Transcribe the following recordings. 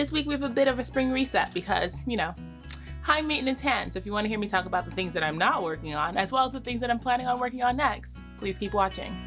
This week we have a bit of a spring reset because, high maintenance hands. If you want to hear me talk about the things that I'm not working on, as well as the things that I'm planning on working on next, please keep watching.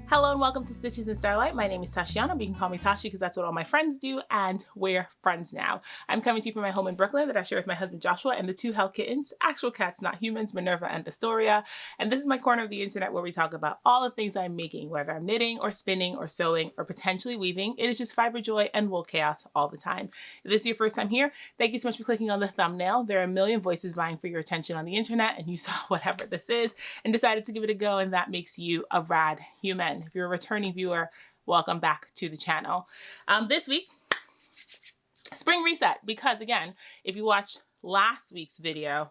Hello and welcome to Stitches in Starlight. My name is Tashiana, but you can call me Tashi because that's what all my friends do, and we're friends now. I'm coming to you from my home in Brooklyn that I share with my husband Joshua and the two hell kittens, actual cats, not humans, Minerva and Astoria. And this is my corner of the internet where we talk about all the things I'm making, whether I'm knitting or spinning or sewing or potentially weaving. It is just fiber joy and wool chaos all the time. If this is your first time here, thank you so much for clicking on the thumbnail. There are a million voices vying for your attention on the internet, and you saw whatever this is and decided to give it a go, and that makes you a rad human. If you're a returning viewer, welcome back to the channel. This week, spring reset, because again, if you watched last week's video,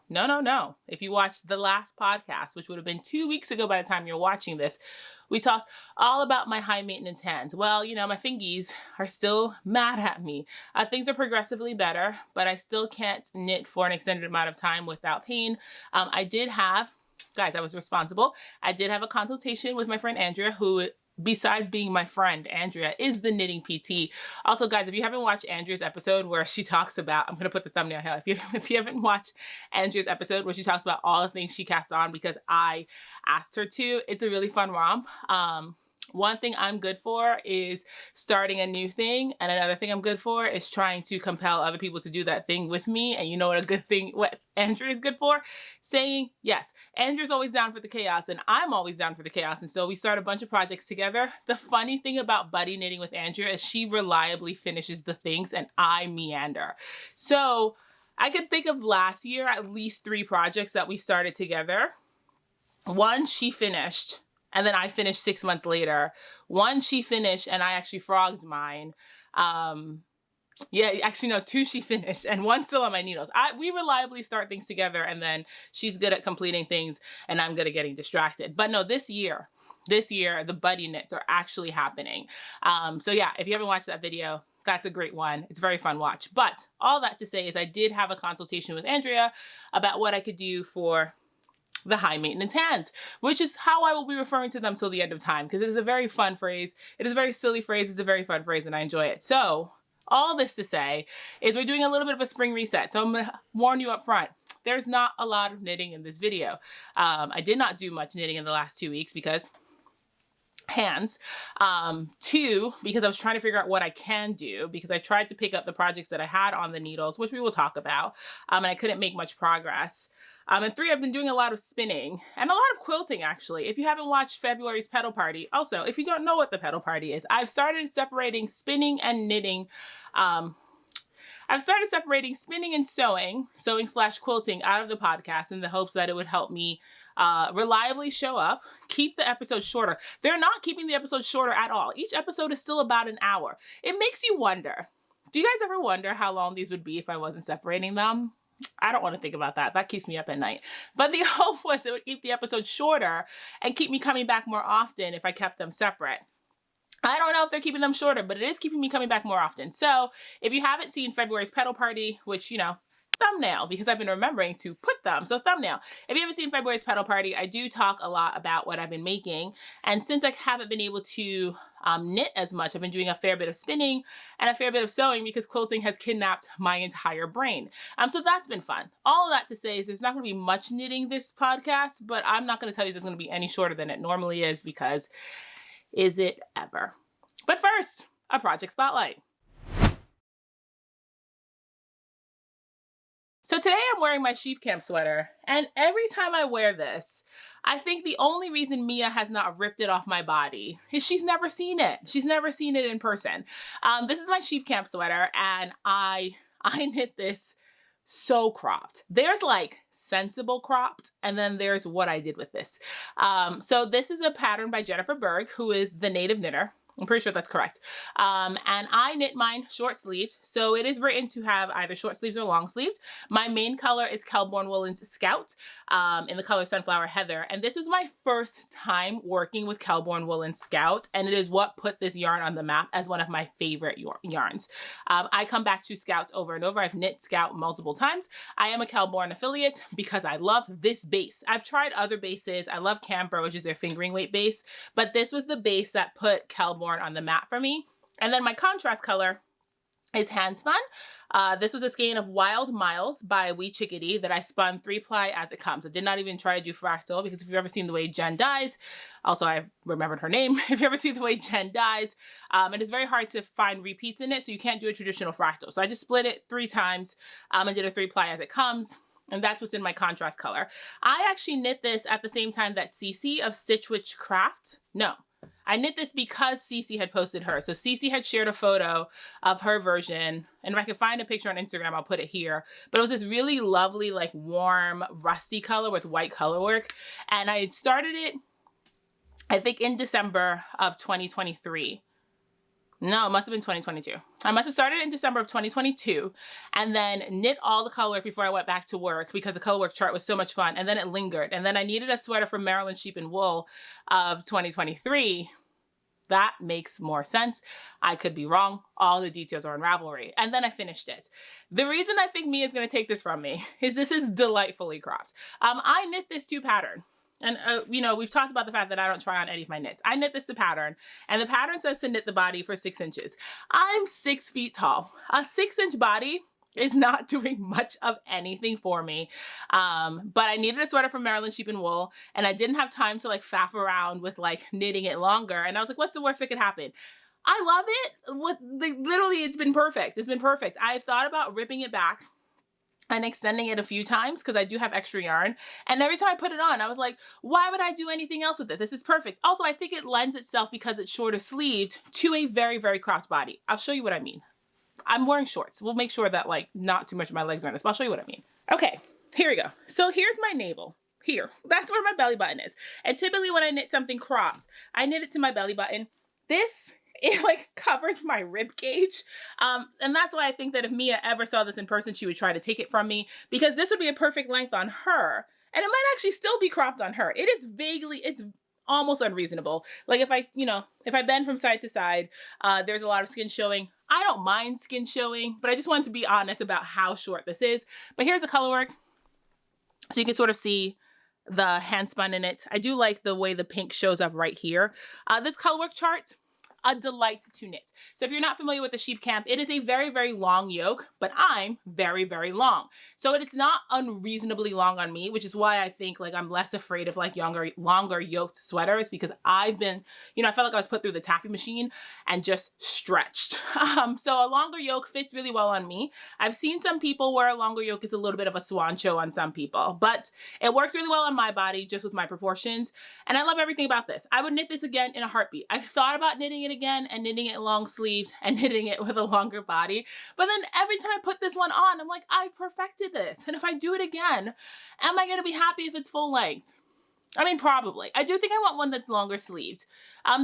if you watched the last podcast, which would have been 2 weeks ago by the time you're watching this, we talked all about my high maintenance hands. Well, my fingies are still mad at me. Things are progressively better, but I still can't knit for an extended amount of time without pain. Guys, I was responsible. I did have a consultation with my friend Andrea, who, besides being my friend, Andrea is the knitting PT. Also, guys, if you haven't watched Andrea's episode where she talks about, I'm going to put the thumbnail here. If you haven't watched Andrea's episode where she talks about all the things she cast on because I asked her to, it's a really fun romp. One thing I'm good for is starting a new thing. And another thing I'm good for is trying to compel other people to do that thing with me. And you know what Andrea is good for? Saying yes. Andrea's always down for the chaos and I'm always down for the chaos. And so we start a bunch of projects together. The funny thing about buddy knitting with Andrea is she reliably finishes the things and I meander. So I could think of last year at least 3 projects that we started together. One she finished, and then I finished 6 months later. One she finished and I actually frogged mine. 2 she finished and 1 still on my needles. We reliably start things together, and then she's good at completing things and I'm good at getting distracted. But no, this year, the buddy knits are actually happening. So yeah, if you haven't watched that video, that's a great one. It's a very fun watch. But all that to say is I did have a consultation with Andrea about what I could do for the high maintenance hands, which is how I will be referring to them till the end of time, because it is a very fun phrase. It is a very silly phrase. It's a very fun phrase and I enjoy it. So all this to say is we're doing a little bit of a spring reset. So I'm going to warn you up front. There's not a lot of knitting in this video. I did not do much knitting in the last 2 weeks because hands. 2, because I was trying to figure out what I can do, because I tried to pick up the projects that I had on the needles, which we will talk about, and I couldn't make much progress. And 3, I've been doing a lot of spinning and a lot of quilting, actually. If you haven't watched February's pedal party, also, if you don't know what the pedal party is, I've started separating spinning and knitting. I've started separating spinning and sewing/quilting out of the podcast in the hopes that it would help me reliably show up, keep the episodes shorter. They're not keeping the episodes shorter at all. Each episode is still about an hour. It makes you wonder. Do you guys ever wonder how long these would be if I wasn't separating them? I don't want to think about that. That keeps me up at night. But the hope was it would keep the episodes shorter and keep me coming back more often if I kept them separate. I don't know if they're keeping them shorter, but it is keeping me coming back more often. So if you haven't seen February's pedal party, which, thumbnail, because I've been remembering to put them. So thumbnail. If you haven't seen February's pedal party, I do talk a lot about what I've been making. And since I haven't been able to knit as much, I've been doing a fair bit of spinning and a fair bit of sewing because quilting has kidnapped my entire brain. So that's been fun. All of that to say is there's not going to be much knitting this podcast, but I'm not going to tell you it's going to be any shorter than it normally is, because is it ever? But first, a project spotlight. So today I'm wearing my sheep camp sweater, and every time I wear this, I think the only reason Mia has not ripped it off my body is she's never seen it. She's never seen it in person. This is my sheep camp sweater, and I knit this so cropped. There's like sensible cropped, and then there's what I did with this. So this is a pattern by Jennifer Berg, who is the native knitter. I'm pretty sure that's correct. And I knit mine short sleeved. So it is written to have either short sleeves or long sleeved. My main color is Kelborn Woolen's Scout in the color Sunflower Heather. And this was my first time working with Kelborn Woolen Scout. And it is what put this yarn on the map as one of my favorite yarns. I come back to Scout over and over. I've knit Scout multiple times. I am a Kelborn affiliate because I love this base. I've tried other bases. I love Camper, which is their fingering weight base. But this was the base that put Kelborn on the map for me. And then my contrast color is hand spun. This was a skein of Wild Miles by Wee Chickadee that I spun 3-ply as it comes. I did not even try to do fractal because if you've ever seen the way Jen dyes, also I remembered her name, if you ever see the way Jen dyes, it is very hard to find repeats in it, so you can't do a traditional fractal. So I just split it 3 times and did a 3-ply as it comes. And that's what's in my contrast color. I actually knit this at the same time that Cece of Stitch Witch Craft. No, I knit this because Cece had posted her. So Cece had shared a photo of her version. And if I can find a picture on Instagram, I'll put it here. But it was this really lovely, like warm, rusty color with white color work. And I had started it, I think, in December of 2023. No, it must have been 2022. I must have started in December of 2022 and then knit all the color work before I went back to work because the color work chart was so much fun. And then it lingered. And then I needed a sweater from Maryland Sheep and Wool of 2023. That makes more sense. I could be wrong. All the details are in Ravelry. And then I finished it. The reason I think Mia is going to take this from me is this is delightfully cropped. I knit this to pattern. And, you know, we've talked about the fact that I don't try on any of my knits. I knit this to pattern, and the pattern says to knit the body for 6 inches. I'm 6 feet tall. A 6-inch body is not doing much of anything for me. But I needed a sweater from Maryland Sheep and Wool, and I didn't have time to like faff around with like knitting it longer. And I was like, what's the worst that could happen? I love it. Literally, it's been perfect. It's been perfect. I've thought about ripping it back and extending it a few times because I do have extra yarn. And every time I put it on, I was like, why would I do anything else with it? This is perfect. Also, I think it lends itself because it's shorter sleeved to a very, very cropped body. I'll show you what I mean. I'm wearing shorts. We'll make sure that like not too much of my legs are in this, but I'll show you what I mean. Okay, here we go. So here's my navel. Here, that's where my belly button is. And typically when I knit something cropped, I knit it to my belly button. It like covers my rib cage. And that's why I think that if Mia ever saw this in person, she would try to take it from me because this would be a perfect length on her. And it might actually still be cropped on her. It is vaguely, it's almost unreasonable. Like if I bend from side to side, there's a lot of skin showing. I don't mind skin showing, but I just wanted to be honest about how short this is. But here's the color work. So you can sort of see the hand spun in it. I do like the way the pink shows up right here. This color work chart, a delight to knit. So if you're not familiar with the sheep camp, it is a very, very long yoke, but I'm very, very long. So it's not unreasonably long on me, which is why I think like I'm less afraid of like longer yoked sweaters because I've been, I felt like I was put through the taffy machine and just stretched. So a longer yoke fits really well on me. I've seen some people where a longer yoke is a little bit of a swan show on some people, but it works really well on my body just with my proportions. And I love everything about this. I would knit this again in a heartbeat. I've thought about knitting it again and knitting it long sleeved and knitting it with a longer body. But then every time I put this one on, I'm like, I perfected this. And if I do it again, am I going to be happy if it's full length? I mean, probably. I do think I want one that's longer sleeved.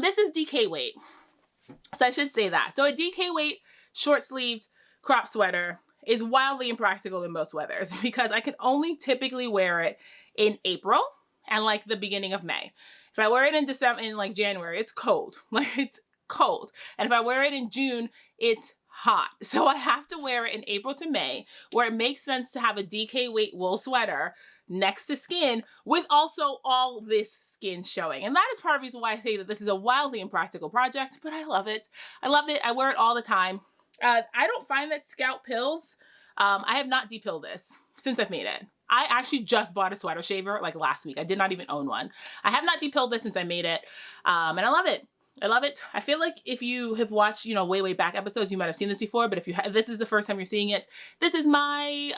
This is DK weight. So I should say that. So a DK weight, short sleeved crop sweater is wildly impractical in most weathers because I can only typically wear it in April and like the beginning of May. If I wear it in December, in like January, it's cold. Like it's cold. And if I wear it in June, it's hot. So I have to wear it in April to May, where it makes sense to have a DK weight wool sweater next to skin with also all this skin showing. And that is part of the reason why I say that this is a wildly impractical project, but I love it. I love it. I wear it all the time. I don't find that Scout pills. I have not depilled this since I've made it. I actually just bought a sweater shaver like last week. I did not even own one. I have not depilled this since I made it. And I love it. I love it. I feel like if you have watched, way back episodes, you might have seen this before, but if this is the first time you're seeing it, this is my,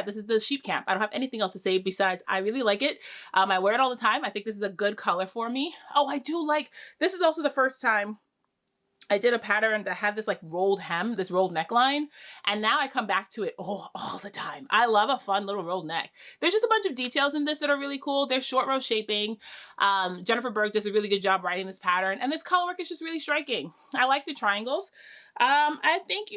this is the sheep camp. I don't have anything else to say besides I really like it. I wear it all the time. I think this is a good color for me. Oh, I do like, this is also the first time I did a pattern that had this like rolled hem, this rolled neckline, and now I come back to it all the time. I love a fun little rolled neck. There's just a bunch of details in this that are really cool. There's short row shaping. Jennifer Berg does a really good job writing this pattern, and this color work is just really striking. I like the triangles. I don't think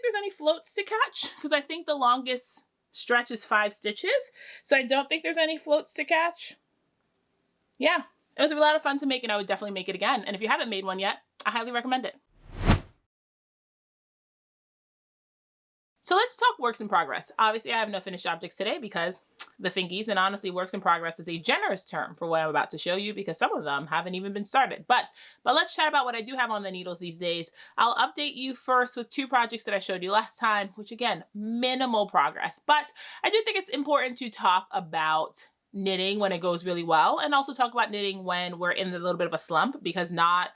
there's any floats to catch because I think the longest stretch is 5 stitches. So I don't think there's any floats to catch. Yeah. It was a lot of fun to make, and I would definitely make it again. And if you haven't made one yet, I highly recommend it. So let's talk works in progress. Obviously, I have no finished objects today because the fingies, and honestly, works in progress is a generous term for what I'm about to show you because some of them haven't even been started. But let's chat about what I do have on the needles these days. I'll update you first with 2 projects that I showed you last time, which again, minimal progress. But I do think it's important to talk about knitting when it goes really well, and also talk about knitting when we're in a little bit of a slump, because I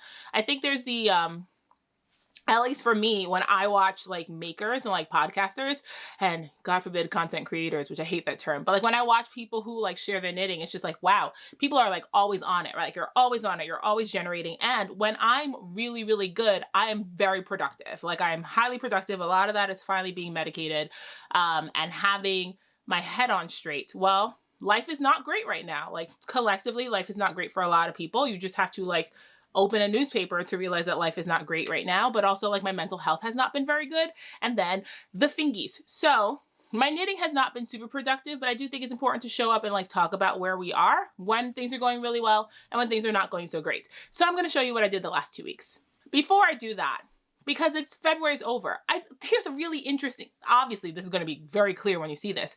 think there's the, at least for me, when I watch like makers and like podcasters and God forbid content creators, which I hate that term, but like when I watch people who like share their knitting, it's just like, wow, people are like always on it, right? Like you're always on it, you're always generating. And when I'm really, really good, I am very productive. Like I am highly productive. A lot of that is finally being medicated, and having my head on straight. Well, life is not great right now. Like collectively, life is not great for a lot of people. You just have to like open a newspaper to realize that life is not great right now. But also like my mental health has not been very good. And then the fingies. So my knitting has not been super productive, but I do think it's important to show up and like talk about where we are when things are going really well and when things are not going so great. So I'm going to show you what I did the last 2 weeks. Before I do that, because February's over, here's a really interesting, obviously this is going to be very clear when you see this.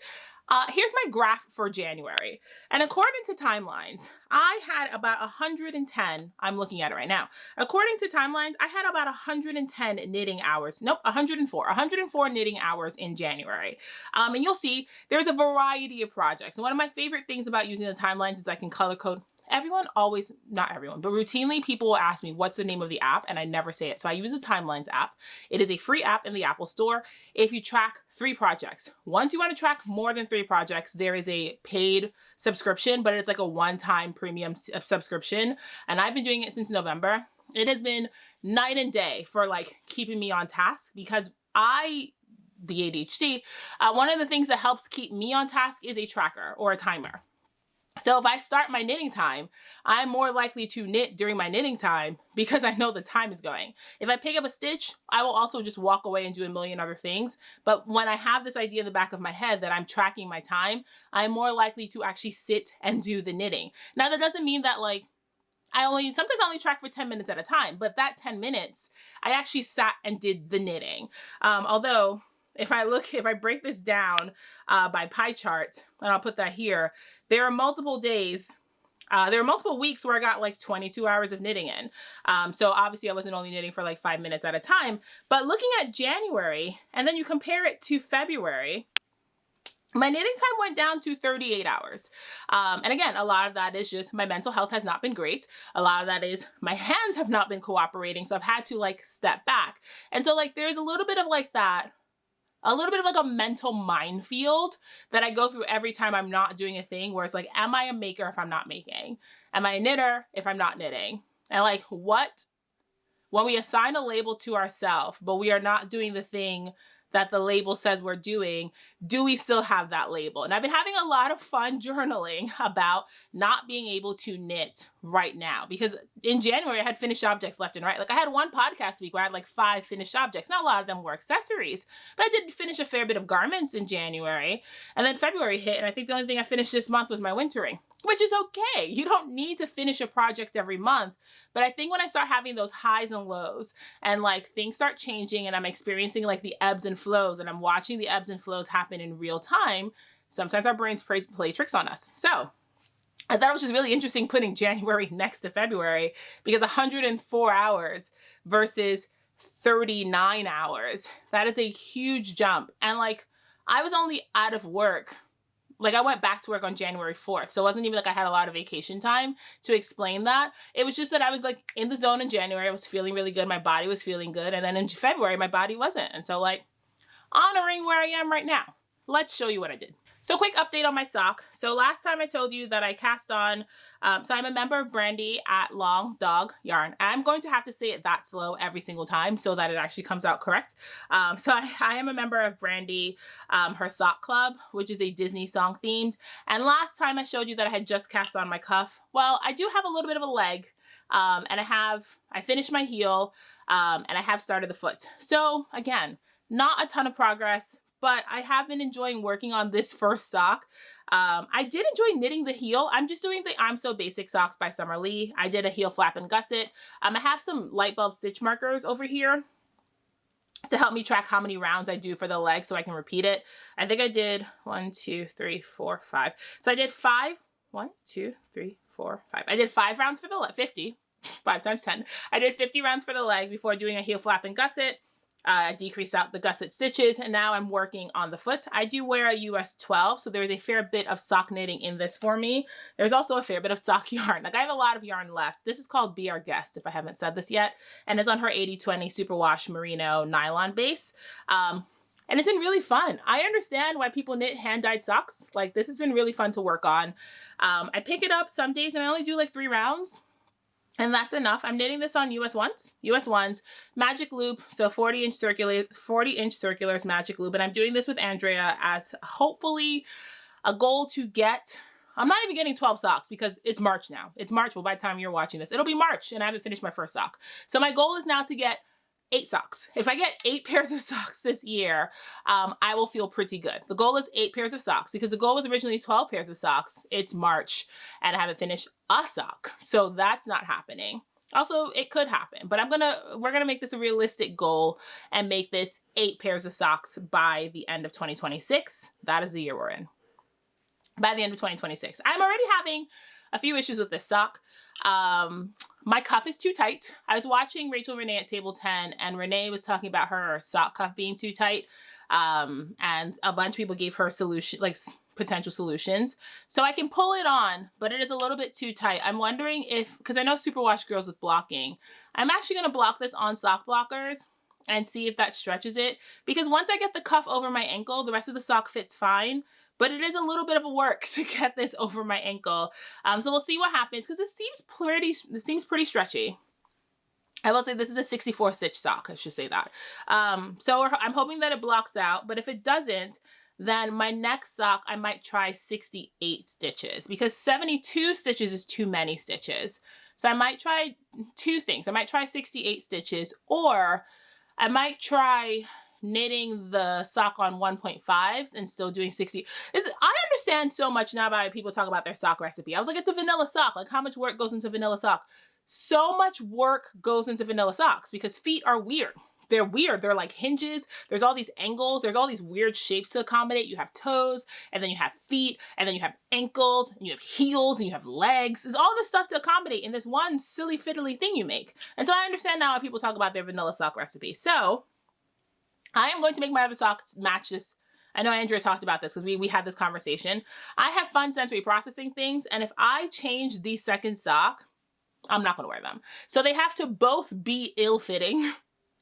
Here's my graph for January. And according to timelines, I had about 110, I'm looking at it right now. According to timelines, I had about 110 knitting hours. Nope, 104 knitting hours in January. And you'll see there's a variety of projects. And one of my favorite things about using the timelines is I can color code. Not everyone, but routinely people will ask me, what's the name of the app? And I never say it. So I use the Timelines app. It is a free app in the Apple Store. If you track 3 projects, once you want to track more than 3 projects, there is a paid subscription, but it's like a one-time premium subscription. And I've been doing it since November. It has been night and day for like keeping me on task because the ADHD, one of the things that helps keep me on task is a tracker or a timer. So if I start my knitting time, I'm more likely to knit during my knitting time because I know the time is going. If I pick up a stitch, I will also just walk away and do a million other things. But when I have this idea in the back of my head that I'm tracking my time, I'm more likely to actually sit and do the knitting. Now, that doesn't mean that like, sometimes I only track for 10 minutes at a time, but that 10 minutes, I actually sat and did the knitting. Although, if I break this down by pie chart, and I'll put that here, there are multiple days, there are multiple weeks where I got like 22 hours of knitting in. So obviously I wasn't only knitting for like 5 minutes at a time, but looking at January, and then you compare it to February, my knitting time went down to 38 hours. And again, a lot of that is just my mental health has not been great. A lot of that is my hands have not been cooperating. So I've had to like step back. And so like, there's a little bit of like a mental minefield that I go through every time I'm not doing a thing where it's like, am I a maker if I'm not making? Am I a knitter if I'm not knitting? And like when we assign a label to ourselves, but we are not doing the thing that the label says we're doing, do we still have that label? And I've been having a lot of fun journaling about not being able to knit right now, because in January I had finished objects left and right. Like I had one podcast week where I had like 5 finished objects. Now a lot of them were accessories, but I did finish a fair bit of garments in January. And then February hit, and I think the only thing I finished this month was my wintering, which is okay. You don't need to finish a project every month. But I think when I start having those highs and lows and like things start changing and I'm experiencing like the ebbs and flows and I'm watching the ebbs and flows happen in real time, sometimes our brains play tricks on us. So I thought it was just really interesting putting January next to February, because 104 hours versus 39 hours, that is a huge jump. And like, I was only out of work. Like I went back to work on January 4th. So it wasn't even like I had a lot of vacation time to explain that. It was just that I was like in the zone in January. I was feeling really good. My body was feeling good. And then in February, my body wasn't. And so like honoring where I am right now, let's show you what I did. So quick update on my sock. So last time I told you that I cast on, so I'm a member of Brandy at Long Dog Yarn. I'm going to have to say it that slow every single time so that it actually comes out correct. So I am a member of Brandy, her sock club, which is a Disney song themed. And last time I showed you that I had just cast on my cuff. Well, I do have a little bit of a leg, and I finished my heel, and I have started the foot. So again, not a ton of progress, but I have been enjoying working on this first sock. I did enjoy knitting the heel. I'm just doing the I'm So Basic socks by Summer Lee. I did a heel flap and gusset. I have some light bulb stitch markers over here to help me track how many rounds I do for the leg so I can repeat it. I think I did 1, 2, 3, 4, 5. So I did 5. 1, 2, 3, 4, 5. I did 5 rounds for the leg, 50. 5 times 10. I did 50 rounds for the leg before doing a heel flap and gusset. I decreased out the gusset stitches, and now I'm working on the foot. I do wear a US 12, so there's a fair bit of sock knitting in this for me. There's also a fair bit of sock yarn. Like, I have a lot of yarn left. This is called Be Our Guest, if I haven't said this yet, and it's on her 80/20 superwash merino nylon base. And it's been really fun. I understand why people knit hand-dyed socks. Like, this has been really fun to work on. I pick it up some days and I only do like 3 rounds. And that's enough. I'm knitting this on US ones, magic loop, so 40-inch circulars magic loop, and I'm doing this with Andrea as hopefully a goal to get, I'm not even getting 12 socks because it's March now. It's March, well, by the time you're watching this, it'll be March, and I haven't finished my first sock. So my goal is now to get 8 socks. If I get 8 pairs of socks this year, I will feel pretty good. The goal is 8 pairs of socks because the goal was originally 12 pairs of socks. It's March and I haven't finished a sock. So that's not happening. Also, it could happen, but we're gonna make this a realistic goal and make this 8 pairs of socks by the end of 2026. That is the year we're in. By the end of 2026. I'm already having a few issues with this sock. My cuff is too tight. I was watching Rachel Renee at Table 10, and Renee was talking about her sock cuff being too tight. And a bunch of people gave her potential solutions. So I can pull it on, but it is a little bit too tight. I'm wondering if, because I know superwash girls with blocking, I'm actually going to block this on sock blockers and see if that stretches it. Because once I get the cuff over my ankle, the rest of the sock fits fine. But it is a little bit of a work to get this over my ankle. So we'll see what happens because this seems pretty stretchy. I will say this is a 64 stitch sock. I should say that. So I'm hoping that it blocks out. But if it doesn't, then my next sock, I might try 68 stitches because 72 stitches is too many stitches. So I might try 2 things. I might try 68 stitches, or I might try knitting the sock on 1.5s and still doing 60. I understand so much now about people talk about their sock recipe. I was like, it's a vanilla sock. Like, how much work goes into vanilla sock? So much work goes into vanilla socks because feet are weird. They're weird. They're like hinges. There's all these angles. There's all these weird shapes to accommodate. You have toes, and then you have feet, and then you have ankles, and you have heels, and you have legs. There's all this stuff to accommodate in this one silly fiddly thing you make. And so I understand now why people talk about their vanilla sock recipe. So I am going to make my other socks match this. I know Andrea talked about this because we had this conversation. I have fun sensory processing things, and if I change the second sock, I'm not going to wear them. So they have to both be ill-fitting,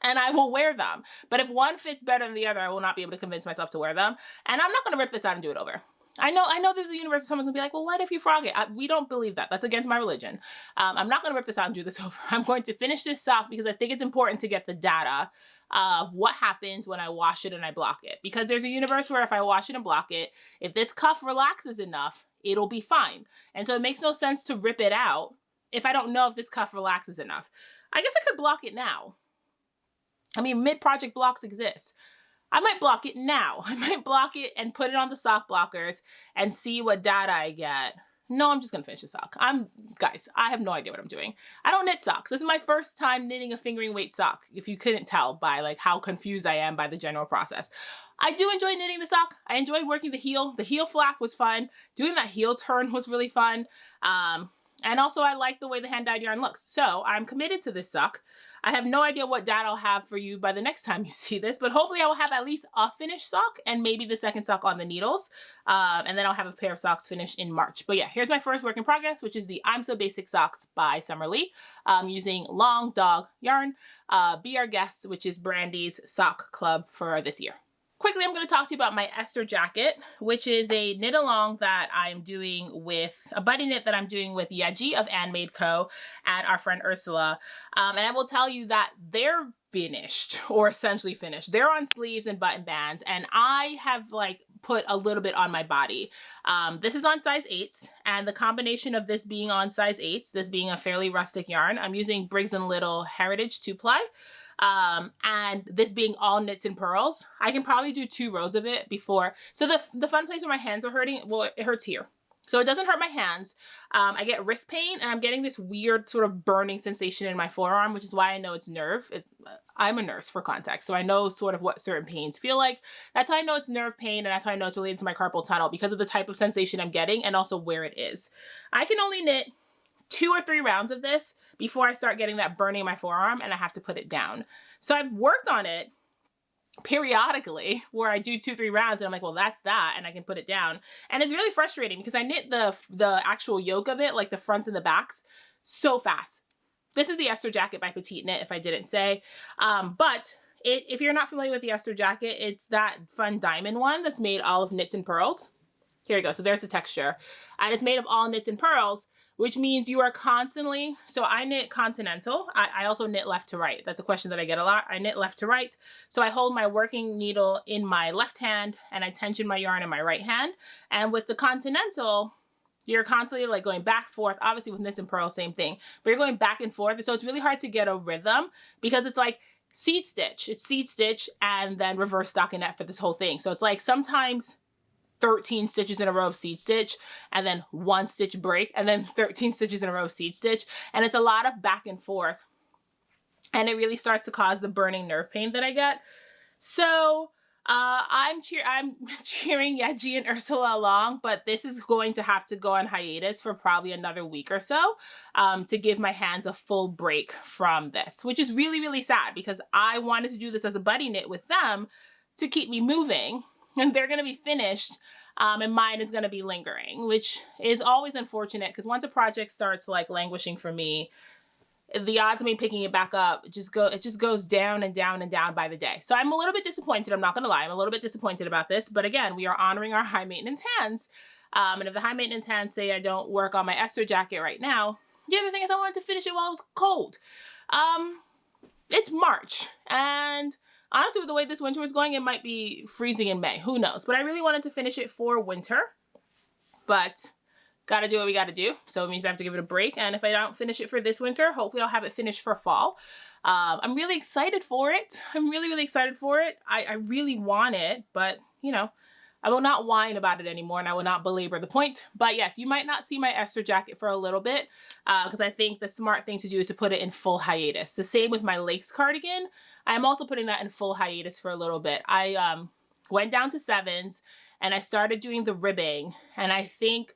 and I will wear them. But if one fits better than the other, I will not be able to convince myself to wear them. And I'm not going to rip this out and do it over. I know there's a universe where someone's going to be like, well, what if you frog it? We don't believe that. That's against my religion. I'm not going to rip this out and do this over. I'm going to finish this sock because I think it's important to get the data of what happens when I wash it and I block it. Because there's a universe where if I wash it and block it, if this cuff relaxes enough, it'll be fine. And so it makes no sense to rip it out if I don't know if this cuff relaxes enough. I guess I could block it now. I mean, mid-project blocks exist. I might block it now. I might block it and put it on the sock blockers and see what data I get. No, I'm just gonna finish the sock. Guys, I have no idea what I'm doing. I don't knit socks. This is my first time knitting a fingering weight sock, if you couldn't tell by like how confused I am by the general process. I do enjoy knitting the sock. I enjoyed working the heel. The heel flap was fun. Doing that heel turn was really fun. And also I like the way the hand-dyed yarn looks. So I'm committed to this sock. I have no idea what data I'll have for you by the next time you see this, but hopefully I will have at least a finished sock and maybe the second sock on the needles. And then I'll have a pair of socks finished in March. But yeah, here's my first work in progress, which is the I'm So Basic socks by Summer Lee, using Long Dog Yarn. Be Our Guest, which is Brandy's sock club for this year. quickly, I'm going to talk to you about my Esther jacket, which is a knit along that I'm doing with a buddy knit that I'm doing with Yeji of Handmade Co. and our friend Ursula. And I will tell you that they're finished, or essentially finished. They're on sleeves and button bands, and I have like put a little bit on my body. This is on size 8s, and the combination of this being on size 8s, this being a fairly rustic yarn, I'm using Briggs & Little Heritage 2-ply. And this being all knits and pearls, I can probably do 2 rows of it before. So the fun place where my hands are hurting, well, it hurts here. So it doesn't hurt my hands. I get wrist pain, and I'm getting this weird sort of burning sensation in my forearm, which is why I know it's nerve. I'm a nurse for context, so I know sort of what certain pains feel like. That's how I know it's nerve pain, and that's how I know it's related to my carpal tunnel, because of the type of sensation I'm getting and also where it is. I can only knit 2 or 3 rounds of this before I start getting that burning in my forearm, and I have to put it down. So I've worked on it periodically where I do 2-3 rounds and I'm like, well, that's that, and I can put it down. And it's really frustrating because I knit the actual yoke of it, like the fronts and the backs, so fast. This is the Esther jacket by Petite Knit, if I didn't say. But if you're not familiar with the Esther jacket, it's that fun diamond one that's made all of knits and pearls. Here we go. So there's the texture. And it's made of all knits and pearls, which means you are constantly, so I knit continental. I also knit left to right. That's a question that I get a lot. I knit left to right. So I hold my working needle in my left hand and I tension my yarn in my right hand. And with the continental, you're constantly like going back and forth. Obviously with knits and pearls, same thing, but you're going back and forth. So it's really hard to get a rhythm because it's like seed stitch. It's seed stitch and then reverse stockinette for this whole thing. So it's like sometimes 13 stitches in a row of seed stitch and then 1 stitch break and then 13 stitches in a row of seed stitch. And it's a lot of back and forth. And it really starts to cause the burning nerve pain that I get. So I'm cheering Yeji and Ursula along, but this is going to have to go on hiatus for probably another week or so to give my hands a full break from this, which is really, really sad because I wanted to do this as a buddy knit with them to keep me moving. And they're going to be finished and mine is going to be lingering, which is always unfortunate because once a project starts like languishing for me, the odds of me picking it back up, it just goes down and down and down by the day. So I'm a little bit disappointed. I'm not going to lie. I'm a little bit disappointed about this. But again, we are honoring our high maintenance hands. And if the high maintenance hands say I don't work on my Esther jacket right now, the other thing is I wanted to finish it while it was cold. It's March and honestly, with the way this winter was going, it might be freezing in May. Who knows? But I really wanted to finish it for winter. But gotta do what we gotta do. So it means I have to give it a break. And if I don't finish it for this winter, hopefully I'll have it finished for fall. I'm really excited for it. I'm really, really excited for it. I really want it, but you know, I will not whine about it anymore and I will not belabor the point. But yes, you might not see my Esther jacket for a little bit because I think the smart thing to do is to put it in full hiatus. The same with my Lakes cardigan. I'm also putting that in full hiatus for a little bit. I went down to 7s and I started doing the ribbing. And I think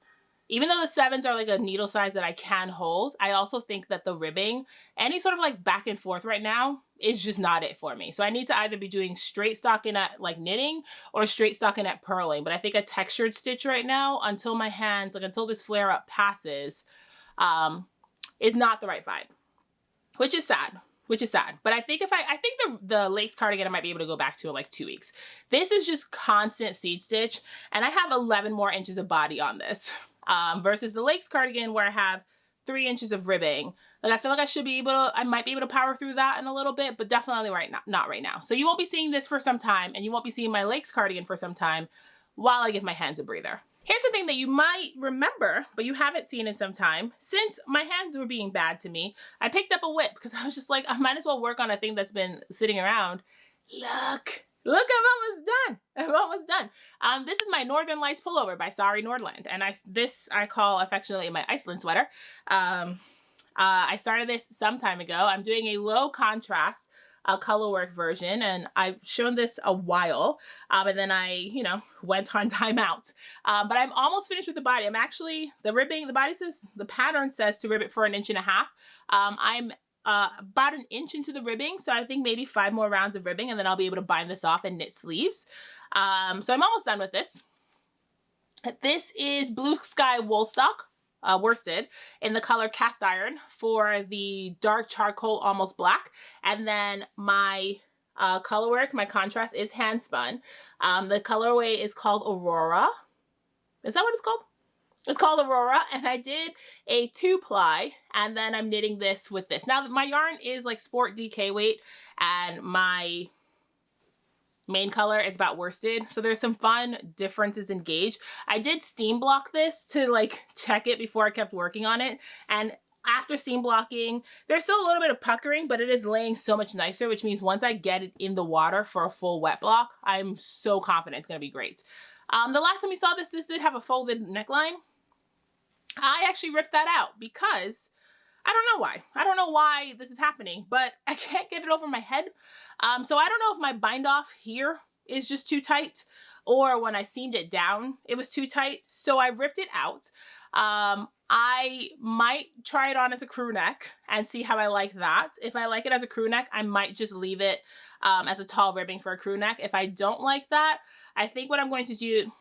even though the 7s are like a needle size that I can hold, I also think that the ribbing, any sort of like back and forth right now, is just not it for me. So I need to either be doing straight stockinette like knitting or straight stockinette purling. But I think a textured stitch right now, until my hands, like until this flare up passes, is not the right vibe, which is sad. But I think the Lakes cardigan I might be able to go back to in like 2 weeks. This is just constant seed stitch and I have 11 more inches of body on this versus the Lakes cardigan where I have 3 inches of ribbing. Like I feel like I might be able to power through that in a little bit, but definitely not right now. So you won't be seeing this for some time and you won't be seeing my Lakes cardigan for some time while I give my hands a breather. Here's the thing that you might remember, but you haven't seen in some time. Since my hands were being bad to me, I picked up a whip because I was just like, I might as well work on a thing that's been sitting around. Look, I'm almost done. I'm almost done. This is my Northern Lights pullover by Sari Nordland. And I call affectionately my Iceland sweater. I started this some time ago. I'm doing a low contrast colorwork version and I've shown this a while and then I went on timeout but I'm almost finished with the body. I'm actually the pattern says to rib it for 1.5 inches. I'm about 1 inch into the ribbing, so I think maybe 5 more rounds of ribbing and then I'll be able to bind this off and knit sleeves. So I'm almost done with this. This is Blue Sky Woolstock worsted in the color cast iron for the dark charcoal almost black, and then my color work. My contrast is hand spun. The colorway is called Aurora. Is that what it's called? It's called Aurora, and I did a 2-ply, and then I'm knitting this with this. Now, my yarn is like sport DK weight, and my main color is about worsted, so there's some fun differences in gauge. I did steam block this to like check it before I kept working on it, and after steam blocking, there's still a little bit of puckering, but it is laying so much nicer, which means once I get it in the water for a full wet block, I'm so confident it's gonna be great. The last time you saw this did have a folded neckline. I actually ripped that out because I don't know why. I don't know why this is happening, but I can't get it over my head. So I don't know if my bind off here is just too tight, or when I seamed it down, it was too tight. So I ripped it out. I might try it on as a crew neck and see how I like that. If I like it as a crew neck, I might just leave it as a tall ribbing for a crew neck. If I don't like that, I think what I'm going to do,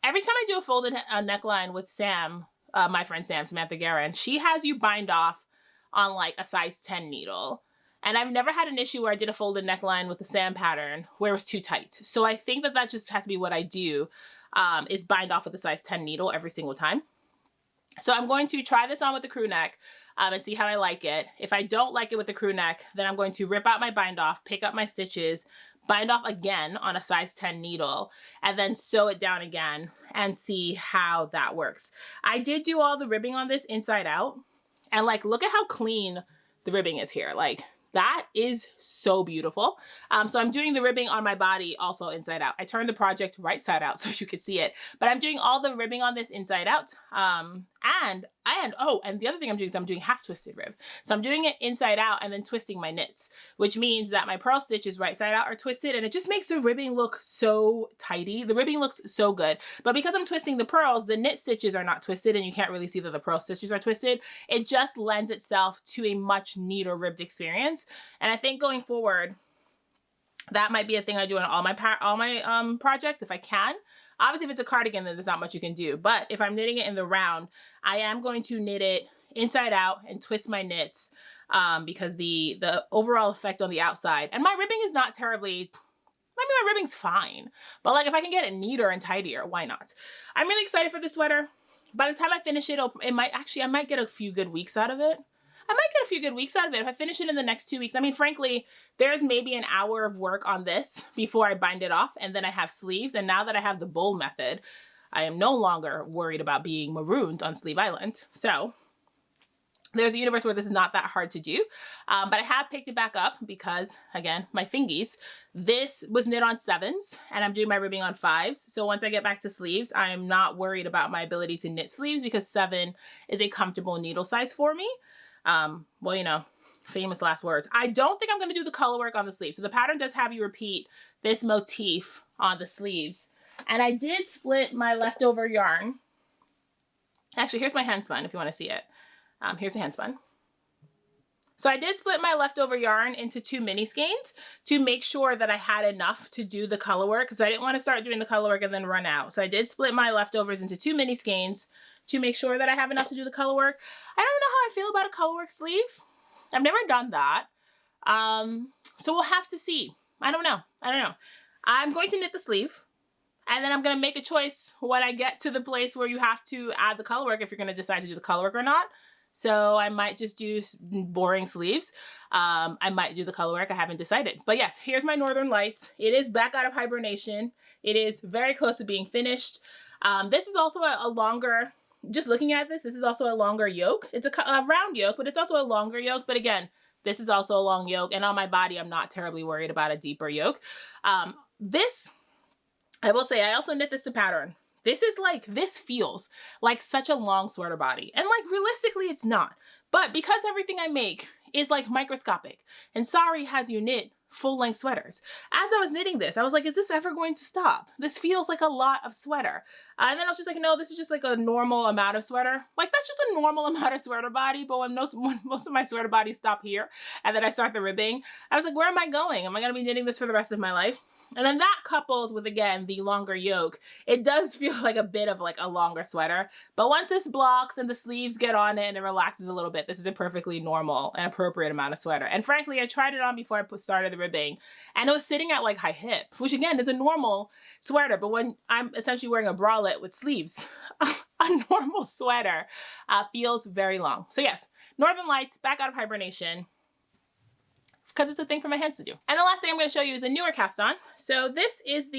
every time I do a folded neckline with Sam, my friend Sam, Samantha Guerin, she has you bind off on like a size 10 needle. And I've never had an issue where I did a folded neckline with the Sam pattern where it was too tight. So I think that just has to be what I do, is bind off with a size 10 needle every single time. So I'm going to try this on with the crew neck and see how I like it. If I don't like it with the crew neck, then I'm going to rip out my bind off, pick up my stitches, bind off again on a size 10 needle, and then sew it down again and see how that works. I did do all the ribbing on this inside out, and like, look at how clean the ribbing is here. Like, that is so beautiful. So I'm doing the ribbing on my body also inside out. I turned the project right side out so you could see it, but I'm doing all the ribbing on this inside out. And the other thing I'm doing is I'm doing half twisted rib. So I'm doing it inside out and then twisting my knits, which means that my purl stitches right side out are twisted, and it just makes the ribbing look so tidy. The ribbing looks so good, but because I'm twisting the pearls, the knit stitches are not twisted, and you can't really see that the purl stitches are twisted. It just lends itself to a much neater ribbed experience. And I think going forward, that might be a thing I do on all my projects if I can. Obviously, if it's a cardigan, then there's not much you can do. But if I'm knitting it in the round, I am going to knit it inside out and twist my knits because the overall effect on the outside, and my ribbing is not terribly, I mean, my ribbing's fine, but like if I can get it neater and tidier, why not? I'm really excited for this sweater. By the time I finish it, I might get a few good weeks out of it. If I finish it in the next 2 weeks. I mean, frankly, there's maybe an hour of work on this before I bind it off, and then I have sleeves. And now that I have the bowl method, I am no longer worried about being marooned on Sleeve Island. So there's a universe where this is not that hard to do. But I have picked it back up because, again, my fingies. This was knit on 7s, and I'm doing my ribbing on 5s. So once I get back to sleeves, I'm not worried about my ability to knit sleeves because 7 is a comfortable needle size for me. Well, you know, famous last words. I don't think I'm going to do the color work on the sleeve. So the pattern does have you repeat this motif on the sleeves. And I did split my leftover yarn. Actually, here's my hand spun if you want to see it. Here's the hand spun. So I did split my leftover yarn into 2 mini skeins to make sure that I had enough to do the color work, because I didn't want to start doing the color work and then run out. So I did split my leftovers into 2 mini skeins to make sure that I have enough to do the color work. I don't know how I feel about a color work sleeve. I've never done that. So we'll have to see. I don't know. I'm going to knit the sleeve, and then I'm going to make a choice when I get to the place where you have to add the color work if you're going to decide to do the color work or not. So I might just do boring sleeves. I might do the color work. I haven't decided. But yes, here's my Northern Lights. It is back out of hibernation. It is very close to being finished. This is also a longer, just looking at this, this is also a longer yoke. It's a round yoke, but it's also a longer yoke. But again, this is also a long yoke. And on my body, I'm not terribly worried about a deeper yoke. This, I will say, I also knit this to pattern. This feels like such a long sweater body. And like realistically, it's not. But because everything I make is like microscopic, and Sari has you knit full-length sweaters. As I was knitting this, I was like, is this ever going to stop? This feels like a lot of sweater. And then I was just like, no, this is just like a normal amount of sweater. Like, that's just a normal amount of sweater body. But when most of my sweater bodies stop here and then I start the ribbing, I was like, where am I going? Am I going to be knitting this for the rest of my life? And then that couples with, again, the longer yoke, it does feel like a bit of like a longer sweater. But once this blocks and the sleeves get on it and it relaxes a little bit, this is a perfectly normal and appropriate amount of sweater. And frankly, I tried it on before I started the ribbing, and it was sitting at like high hip, which again is a normal sweater. But when I'm essentially wearing a bralette with sleeves, a normal sweater feels very long. So yes, Northern Lights, back out of hibernation, because it's a thing for my hands to do. And the last thing I'm going to show you is a newer cast on. So this is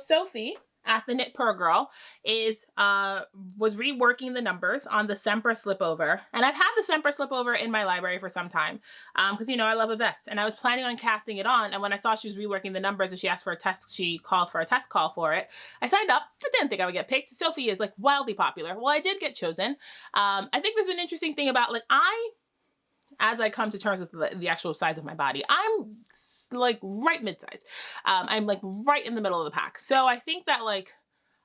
Sophie at the Knit Purr Girl was reworking the numbers on the Semper slipover. And I've had the Semper slipover in my library for some time because, you know, I love a vest. And I was planning on casting it on. And when I saw she was reworking the numbers and she asked for a test, she called for a test call for it, I signed up. I didn't think I would get picked. Sophie is like wildly popular. Well, I did get chosen. I think there's an interesting thing about like as I come to terms with the actual size of my body, I'm like right mid-size. I'm like right in the middle of the pack. So I think that like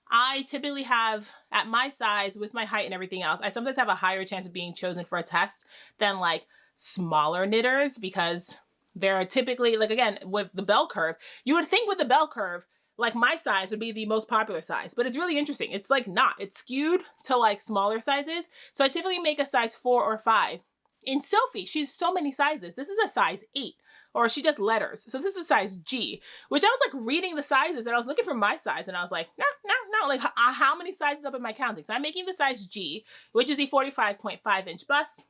I typically have, at my size with my height and everything else, I sometimes have a higher chance of being chosen for a test than like smaller knitters, because they're typically like, again, with the bell curve, you would think with the bell curve, like my size would be the most popular size, but it's really interesting. It's like not, it's skewed to like smaller sizes. So I typically make a size 4 or 5. In Sophie, she's so many sizes. This is a size 8, or she does letters. So this is a size G, which I was like reading the sizes and I was looking for my size and I was like, no, like how many sizes up am I counting? So I'm making the size G, which is a 45.5 inch bust.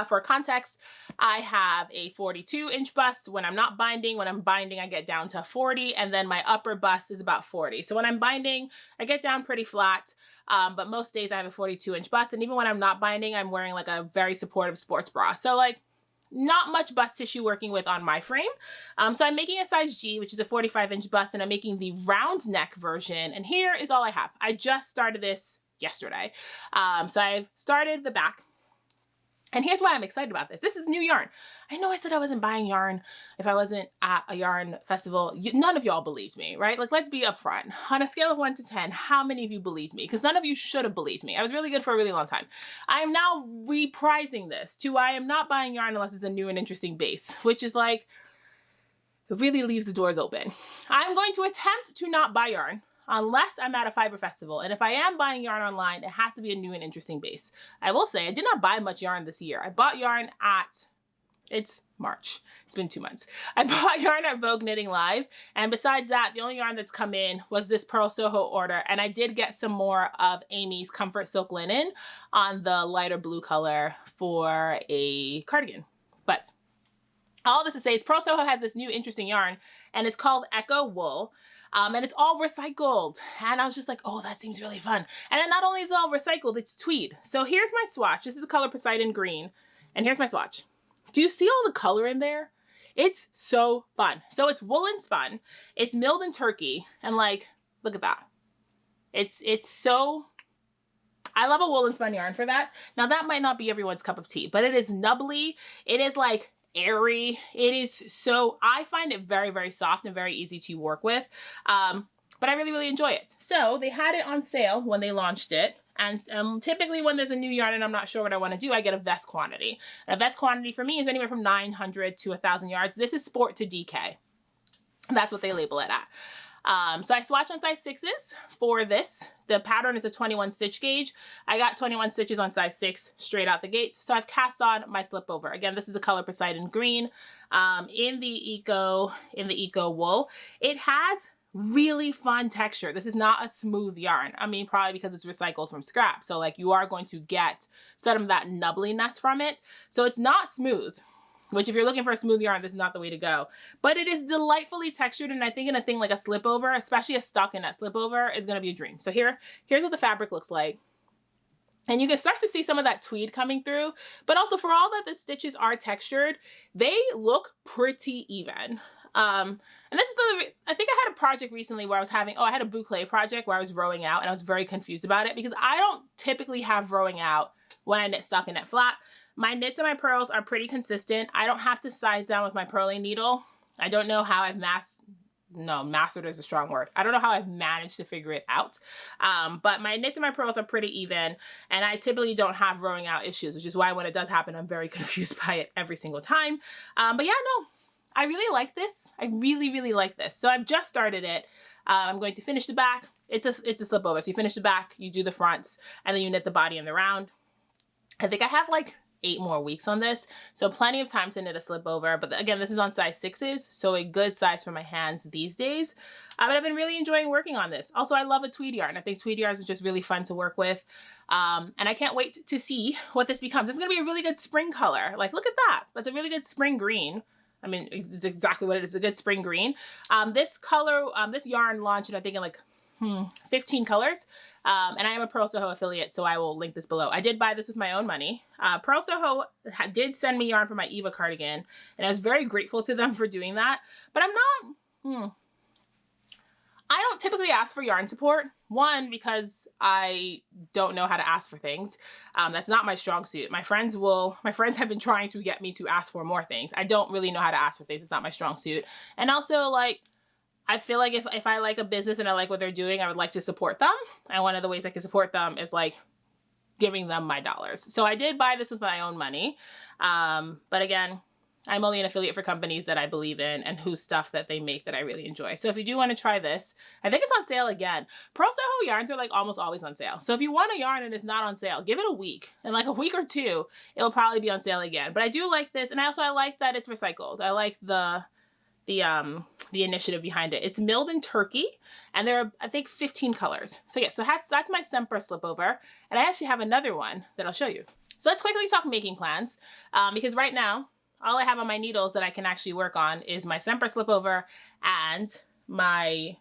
For context, I have a 42 inch bust when I'm not binding. When I'm binding, I get down to 40, and then my upper bust is about 40. So when I'm binding, I get down pretty flat, but most days I have a 42 inch bust, and even when I'm not binding, I'm wearing like a very supportive sports bra. So like not much bust tissue working with on my frame. So I'm making a size G, which is a 45 inch bust, and I'm making the round neck version, and here is all I have. I just started this yesterday. So I've started the back. And here's why I'm excited about this. This is new yarn. I know I said I wasn't buying yarn if I wasn't at a yarn festival. None of y'all believed me, right? Like, let's be upfront. On a scale of 1 to 10, how many of you believed me? Because none of you should have believed me. I was really good for a really long time. I am now reprising this to I am not buying yarn unless it's a new and interesting base, which is like, it really leaves the doors open. I'm going to attempt to not buy yarn unless I'm at a fiber festival. And if I am buying yarn online, it has to be a new and interesting base. I will say I did not buy much yarn this year. I bought yarn it's March. It's been 2 months. I bought yarn at Vogue Knitting Live. And besides that, the only yarn that's come in was this Pearl Soho order. And I did get some more of Amy's Comfort Silk Linen on the lighter blue color for a cardigan. But all this to say is Pearl Soho has this new interesting yarn, and it's called Echo Wool. And it's all recycled. And I was just like, oh, that seems really fun. And then not only is it all recycled, it's tweed. So here's my swatch. This is the color Poseidon Green. And here's my swatch. Do you see all the color in there? It's so fun. So it's woolen spun. It's milled in Turkey. And like, look at that. It's so, I love a woolen spun yarn for that. Now that might not be everyone's cup of tea, but it is nubbly. It is like airy. It is so, I find it very, very soft and very easy to work with. But I really, really enjoy it. So they had it on sale when they launched it. And typically when there's a new yarn and I'm not sure what I want to do, I get a vest quantity. And a vest quantity for me is anywhere from 900 to 1,000 yards. This is Sport to DK. That's what they label it at. So I swatch on size 6s for this. The pattern is a 21 stitch gauge. I got 21 stitches on size 6 straight out the gate. So I've cast on my slip over. Again, this is the color Poseidon Green in the Eco Wool. It has really fun texture. This is not a smooth yarn. I mean, probably because it's recycled from scrap. So like you are going to get some of that nubbliness from it. So it's not smooth, which if you're looking for a smooth yarn, this is not the way to go. But it is delightfully textured, and I think in a thing like a slipover, especially a stockinette slipover, is going to be a dream. So here's what the fabric looks like. And you can start to see some of that tweed coming through, but also for all that the stitches are textured, they look pretty even. And this is I think I had a project recently where I was I had a boucle project where I was rowing out, and I was very confused about it because I don't typically have rowing out when I knit stockinette flat. My knits and my purls are pretty consistent. I don't have to size down with my purling needle. I don't know how I've mastered is a strong word. I don't know how I've managed to figure it out. But my knits and my purls are pretty even, and I typically don't have rowing out issues, which is why when it does happen, I'm very confused by it every single time. But yeah, no, I really like this. I really, really like this. So I've just started it. I'm going to finish the back. It's a slip over. So you finish the back, you do the fronts, and then you knit the body and the round. I think I have like 8 more weeks on this, so plenty of time to knit a slip over. But again, this is on size 6s, so a good size for my hands these days. But I've been really enjoying working on this. Also, I love a tweed yarn. I think tweed yarns are just really fun to work with. And I can't wait to see what this becomes. It's gonna be a really good spring color. Like, look at that. That's a really good spring green. I mean, it's exactly what it is, a good spring green. This color, this yarn launched, I think, in like 15 colors. And I am a Pearl Soho affiliate, so I will link this below. I did buy this with my own money. Pearl Soho did send me yarn for my Eva cardigan, and I was very grateful to them for doing that. But I'm not, I don't typically ask for yarn support. One, because I don't know how to ask for things. That's not my strong suit. My friends have been trying to get me to ask for more things. I don't really know how to ask for things. It's not my strong suit. And also, like, I feel like if I like a business and I like what they're doing, I would like to support them. And one of the ways I can support them is like giving them my dollars. So I did buy this with my own money. But again, I'm only an affiliate for companies that I believe in and whose stuff that they make that I really enjoy. So if you do want to try this, I think it's on sale again. Pearl Soho yarns are like almost always on sale. So if you want a yarn and it's not on sale, give it a week. In like a week or two, it'll probably be on sale again. But I do like this. And I like that it's recycled. I like the initiative behind it. It's milled in Turkey, and there are, I think, 15 colors. So yeah, so that's my Sempre slip over, and I actually have another one that I'll show you. So let's quickly talk making plans, because right now, all I have on my needles that I can actually work on is my Sempre slip over and my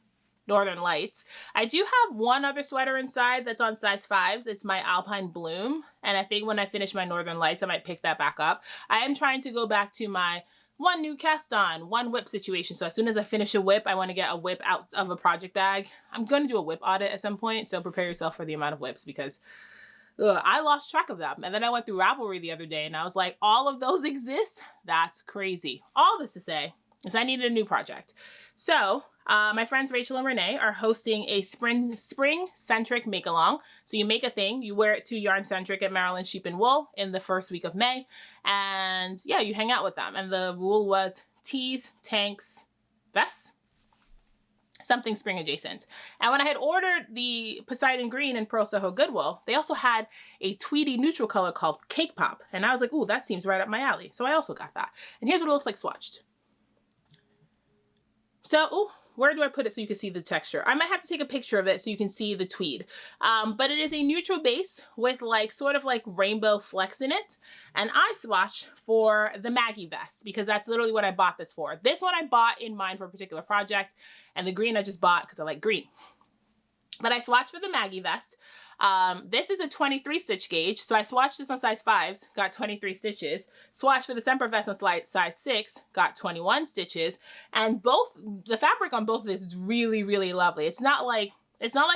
Northern Lights. I do have one other sweater inside that's on size 5s. It's my Alpine Bloom, and I think when I finish my Northern Lights, I might pick that back up. I am trying to go back to my one new cast on, one whip situation. So as soon as I finish a whip, I want to get a whip out of a project bag. I'm going to do a whip audit at some point, so prepare yourself for the amount of whips, because I lost track of them. And then I went through Ravelry the other day and I was like, all of those exist? That's crazy. All this to say is I needed a new project. So my friends Rachel and Renee are hosting a spring-centric make-along. So you make a thing, you wear it to Yarn Centric at Maryland Sheep and Wool in the first week of May. And yeah, you hang out with them. And the rule was tees, tanks, vests, something spring adjacent. And when I had ordered the Poseidon Green in Pearl Soho Goodwill, they also had a tweedy neutral color called Cake Pop. And I was like, ooh, that seems right up my alley. So I also got that. And here's what it looks like swatched. So, ooh, where do I put it so you can see the texture? I might have to take a picture of it so you can see the tweed. But it is a neutral base with like sort of like rainbow flecks in it. And I swatched for the Maggie vest because that's literally what I bought this for. This one I bought in mind for a particular project, and the green I just bought because I like green. But I swatched for the Maggie vest. This is a 23 stitch gauge. So I swatched this on size 5s, got 23 stitches. Swatched for the Sempre vest on size 6, got 21 stitches. And the fabric on both of this is really, really lovely. It's not like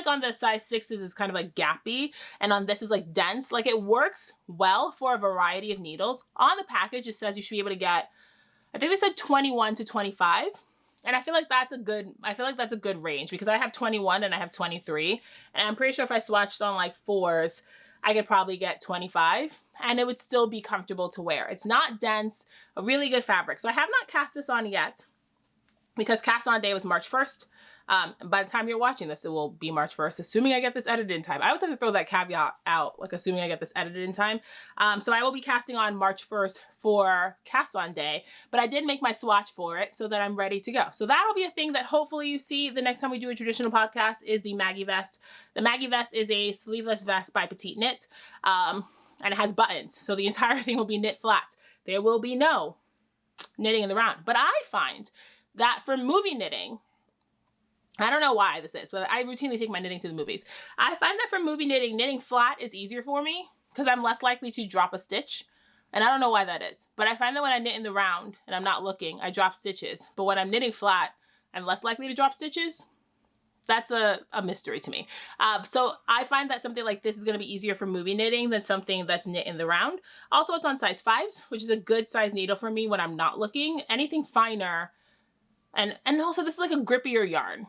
on the size 6s is kind of like gappy, and on this is like dense. Like, it works well for a variety of needles. On the package, it says you should be able to get, I think they said 21 to 25. And I feel like that's a good range because I have 21 and I have 23. And I'm pretty sure if I swatched on like 4s, I could probably get 25 and it would still be comfortable to wear. It's not dense, a really good fabric. So I have not cast this on yet because cast on day was March 1st. By the time you're watching this, it will be March 1st, assuming I get this edited in time. I always have to throw that caveat out, like assuming I get this edited in time. So I will be casting on March 1st for cast on day, but I did make my swatch for it so that I'm ready to go. So that'll be a thing that hopefully you see the next time we do a traditional podcast is the Maggie vest. The Maggie vest is a sleeveless vest by Petite Knit, and it has buttons. So the entire thing will be knit flat. There will be no knitting in the round. But I find that for movie knitting, I don't know why this is, but I routinely take my knitting to the movies. I find that for movie knitting, knitting flat is easier for me because I'm less likely to drop a stitch. And I don't know why that is, but I find that when I knit in the round and I'm not looking, I drop stitches. But when I'm knitting flat, I'm less likely to drop stitches. That's a mystery to me. So I find that something like this is going to be easier for movie knitting than something that's knit in the round. Also, it's on size 5s, which is a good size needle for me when I'm not looking. Anything finer, and also this is like a grippier yarn.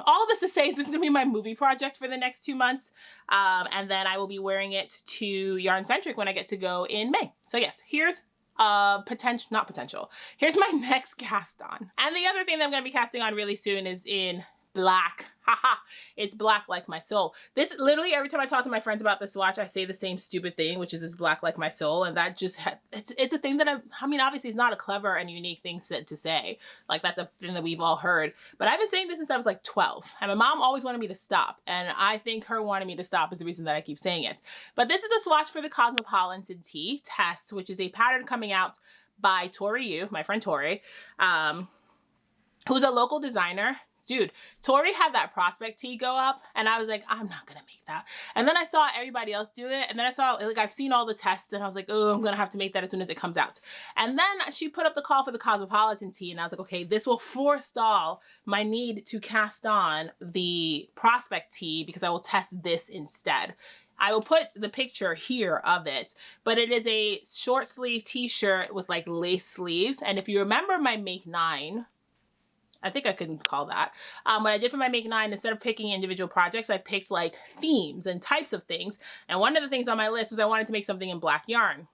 All of this to say is this is going to be my movie project for the next 2 months. And then I will be wearing it to Yarn Centric when I get to go in May. So yes, here's Here's my next cast on. And the other thing that I'm going to be casting on really soon is in black. Haha, it's black like my soul. This literally, every time I talk to my friends about this swatch, I say the same stupid thing, which is black like my soul. And that just, it's a thing that I mean, obviously it's not a clever and unique thing to say. Like that's a thing that we've all heard. But I've been saying this since I was like 12. And my mom always wanted me to stop. And I think her wanting me to stop is the reason that I keep saying it. But this is a swatch for the Cosmopolitan Tea Test, which is a pattern coming out by Tori Yu, my friend Tori, who's a local designer. Dude, Tori had that Prospect tea go up and I was like, I'm not gonna make that. And then I saw everybody else do it. And then I saw, like, I've seen all the tests and I was like, oh, I'm gonna have to make that as soon as it comes out. And then she put up the call for the Cosmopolitan tea and I was like, okay, this will forestall my need to cast on the Prospect tea because I will test this instead. I will put the picture here of it, but it is a short sleeve t-shirt with like lace sleeves. And if you remember my Make 9, I think I couldn't call that. What I did for my Make 9, instead of picking individual projects, I picked like themes and types of things. And one of the things on my list was I wanted to make something in black yarn.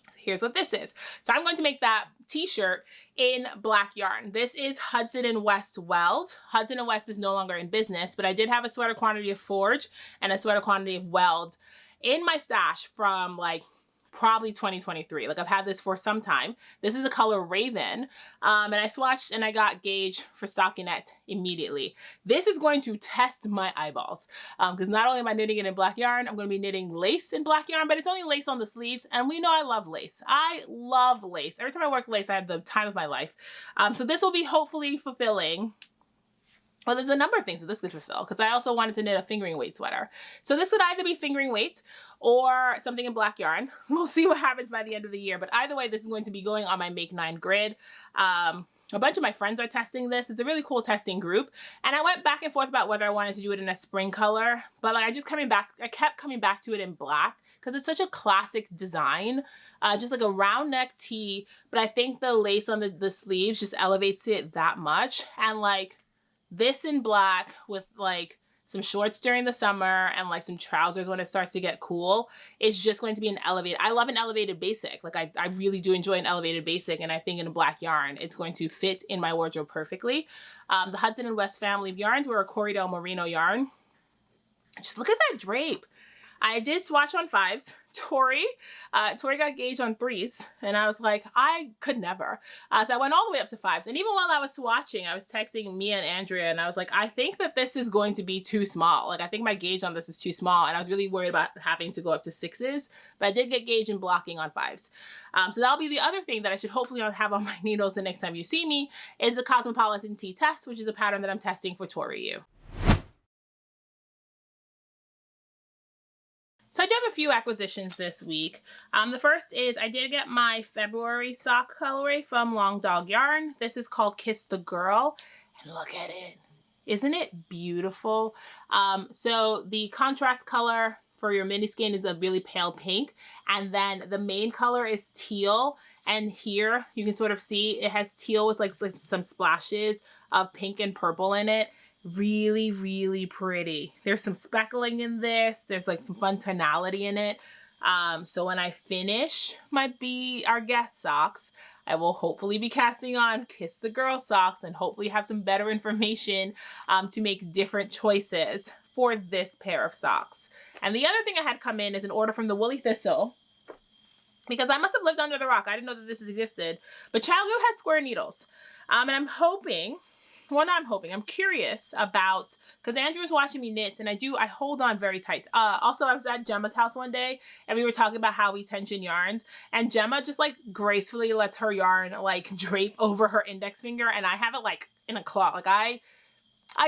So here's what this is. So I'm going to make that t-shirt in black yarn. This is Hudson & West Weld. Hudson & West is no longer in business, but I did have a sweater quantity of Forge and a sweater quantity of Weld in my stash from like probably 2023. Like I've had this for some time. This is the color Raven. And I swatched and I got gauge for stockinette immediately. This is going to test my eyeballs. Because not only am I knitting it in black yarn, I'm going to be knitting lace in black yarn, but it's only lace on the sleeves. And we know I love lace. I love lace. Every time I work lace, I have the time of my life. So this will be hopefully fulfilling. Well, there's a number of things that this could fulfill because I also wanted to knit a fingering weight sweater. So this could either be fingering weight or something in black yarn. We'll see what happens by the end of the year. But either way, this is going to be going on my Make 9 grid. A bunch of my friends are testing this. It's a really cool testing group. And I went back and forth about whether I wanted to do it in a spring color. But like I kept coming back to it in black because it's such a classic design. Just like a round neck tee. But I think the lace on the sleeves just elevates it that much. And like, this in black with like some shorts during the summer and like some trousers when it starts to get cool is just going to be an elevated. I love an elevated basic. Like I really do enjoy an elevated basic, and I think in a black yarn, it's going to fit in my wardrobe perfectly. The Hudson & West family of yarns were a Corriedale Merino yarn. Just look at that drape. I did swatch on 5s. Tori got gauge on 3s, and I was like, I could never. So I went all the way up to 5s. And even while I was swatching, I was texting Mia and Andrea, and I was like, I think that this is going to be too small. Like, I think my gauge on this is too small, and I was really worried about having to go up to 6s, but I did get gauge and blocking on 5s. So that'll be the other thing that I should hopefully have on my needles the next time you see me is the Cosmopolitan Tea Test, which is a pattern that I'm testing for Tori Yu. So I do have a few acquisitions this week. The first is I did get my February sock colorway from Long Dog Yarn. This is called Kiss the Girl, and look at it. Isn't it beautiful? So the contrast color for your mini skin is a really pale pink, and then the main color is teal. And here you can sort of see it has teal with like some splashes of pink and purple in it. Really, really pretty. There's some speckling in this. There's like some fun tonality in it. So when I finish my Be Our Guest socks, I will hopefully be casting on Kiss the Girl socks and hopefully have some better information to make different choices for this pair of socks. And the other thing I had come in is an order from the Woolly Thistle, because I must have lived under the rock. I didn't know that this existed. But ChiaoGoo has square needles. And I'm hoping... Well, not I'm hoping. I'm curious about, because Andrew's watching me knit, and I hold on very tight. Also, I was at Gemma's house one day, and we were talking about how we tension yarns, and Gemma just like gracefully lets her yarn like drape over her index finger, and I have it like in a claw. Like I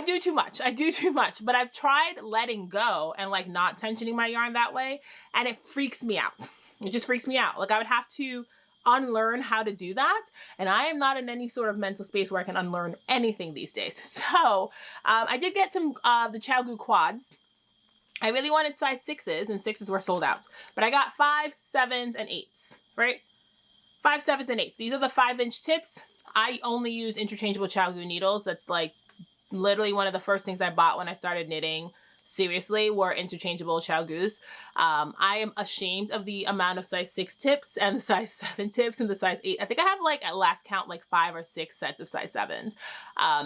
do too much. I do too much. But I've tried letting go and like not tensioning my yarn that way, and it freaks me out. It just freaks me out. Like I would have to unlearn how to do that, and I am not in any sort of mental space where I can unlearn anything these days. So I did get some the ChiaoGoo quads. I really wanted size 6s, and 6s were sold out, but I got 5s, 7s, and 8s, right? 5, 7s, and 8s. These are the 5-inch tips. I only use interchangeable ChiaoGoo needles. That's like literally one of the first things I bought when I started knitting seriously were interchangeable Chow Goose. I am ashamed of the amount of size 6 tips and the size 7 tips and the size 8. I think I have like at last count like 5 or 6 sets of size 7s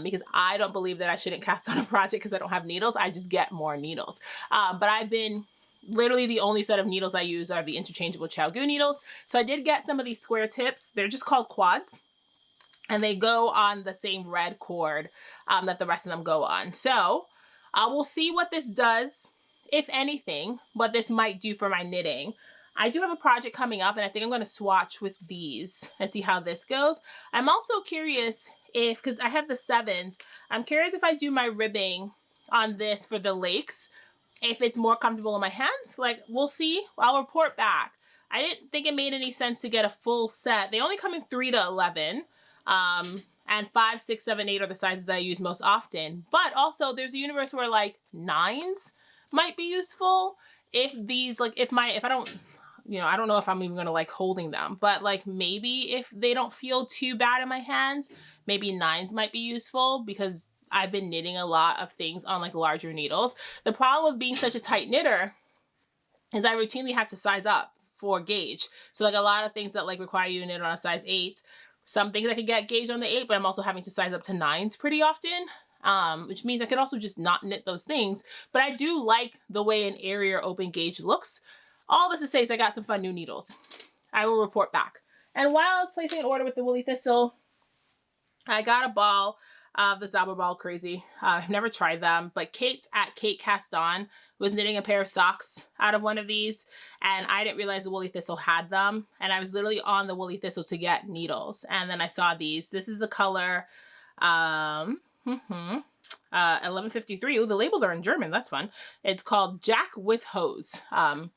because I don't believe that I shouldn't cast on a project because I don't have needles. I just get more needles. But I've been literally the only set of needles I use are the interchangeable Chow Goo needles. So I did get some of these square tips. They're just called quads. And they go on the same red cord that the rest of them go on. So we'll see what this does, if anything, what this might do for my knitting. I do have a project coming up, and I think I'm going to swatch with these and see how this goes. I'm also curious if, because I have the 7s, I'm curious if I do my ribbing on this for the lakes, if it's more comfortable in my hands. Like, we'll see. I'll report back. I didn't think it made any sense to get a full set. They only come in 3 to 11. And 5, 6, 7, 8 are the sizes that I use most often. But also there's a universe where like 9s might be useful. If these, like if I don't, you know, I don't know if I'm even gonna like holding them, but like maybe if they don't feel too bad in my hands, maybe 9s might be useful because I've been knitting a lot of things on like larger needles. The problem with being such a tight knitter is I routinely have to size up for gauge. So like a lot of things that like require you to knit on a size 8, some things I could get gauge on the 8, but I'm also having to size up to 9s pretty often, which means I could also just not knit those things. But I do like the way an airier open gauge looks. All this to say is I got some fun new needles. I will report back. And while I was placing an order with the Woolly Thistle, I got a ball of the Zaba Ball Crazy. I've never tried them, but Cait at Cait Casts On was knitting a pair of socks out of one of these, and I didn't realize the Woolly Thistle had them, and I was literally on the Woolly Thistle to get needles, and then I saw these. This is the color 1153. Ooh, the labels are in German. That's fun. It's called Jack with Hose. And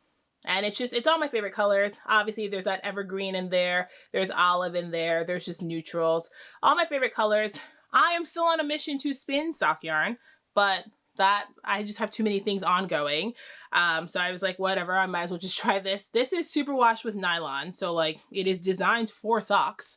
it's all my favorite colors. Obviously, there's that evergreen in there. There's olive in there. There's just neutrals. All my favorite colors. I am still on a mission to spin sock yarn, but that I just have too many things ongoing. So I was like, whatever, I might as well just try this. This is superwash with nylon. So like it is designed for socks.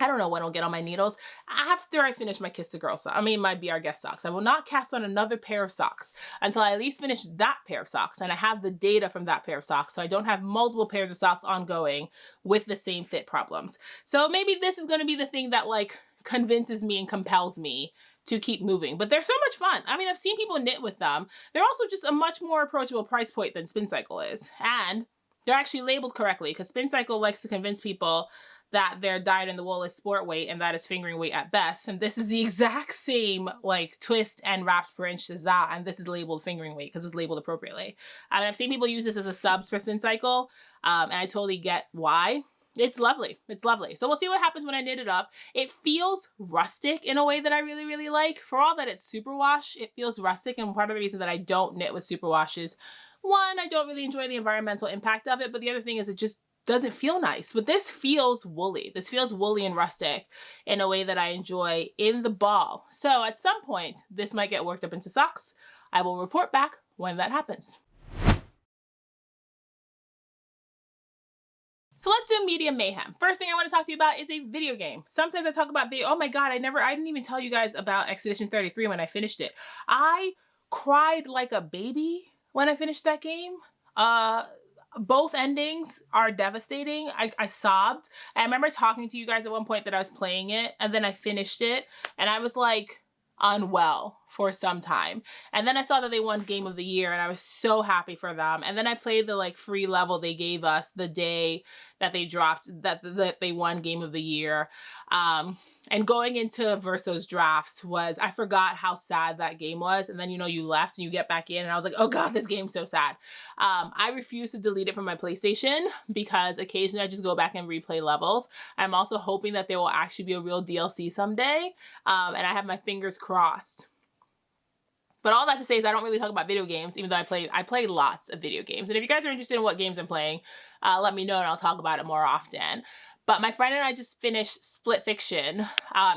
I don't know when I'll get on my needles. After I finish my Kiss the Girl socks, my Be Our Guest socks. I will not cast on another pair of socks until I at least finish that pair of socks. And I have the data from that pair of socks. So I don't have multiple pairs of socks ongoing with the same fit problems. So maybe this is going to be the thing that like convinces me and compels me to keep moving. But they're so much fun. I've seen people knit with them. They're also just a much more approachable price point than Spin Cycle is. And they're actually labeled correctly because Spin Cycle likes to convince people that their dyed in the wool is sport weight and that is fingering weight at best. And this is the exact same like twist and wraps per inch as that. And this is labeled fingering weight because it's labeled appropriately. And I've seen people use this as a sub for Spin Cycle. And I totally get why. It's lovely. It's lovely. So we'll see what happens when I knit it up. It feels rustic in a way that I really, really like. For all that it's superwash, it feels rustic. And part of the reason that I don't knit with superwash is, one, I don't really enjoy the environmental impact of it. But the other thing is it just doesn't feel nice. But this feels woolly. This feels woolly and rustic in a way that I enjoy in the ball. So at some point, this might get worked up into socks. I will report back when that happens. So let's do medium mayhem. First thing I want to talk to you about is a video game. Sometimes I talk about video. Oh my God, I didn't even tell you guys about Expedition 33 when I finished it. I cried like a baby when I finished that game. Both endings are devastating. I sobbed. I remember talking to you guys at one point that I was playing it and then I finished it and I was like unwell for some time. And then I saw that they won Game of the Year and I was so happy for them. And then I played the like free level they gave us the day that they dropped that they won Game of the Year. And going into Verso's drafts was, I forgot how sad that game was. And then, you left and you get back in and I was like, oh God, this game's so sad. I refuse to delete it from my PlayStation because occasionally I just go back and replay levels. I'm also hoping that there will actually be a real DLC someday. And I have my fingers crossed. But all that to say is I don't really talk about video games, even though I play lots of video games. And if you guys are interested in what games I'm playing, let me know and I'll talk about it more often. But my friend and I just finished Split Fiction.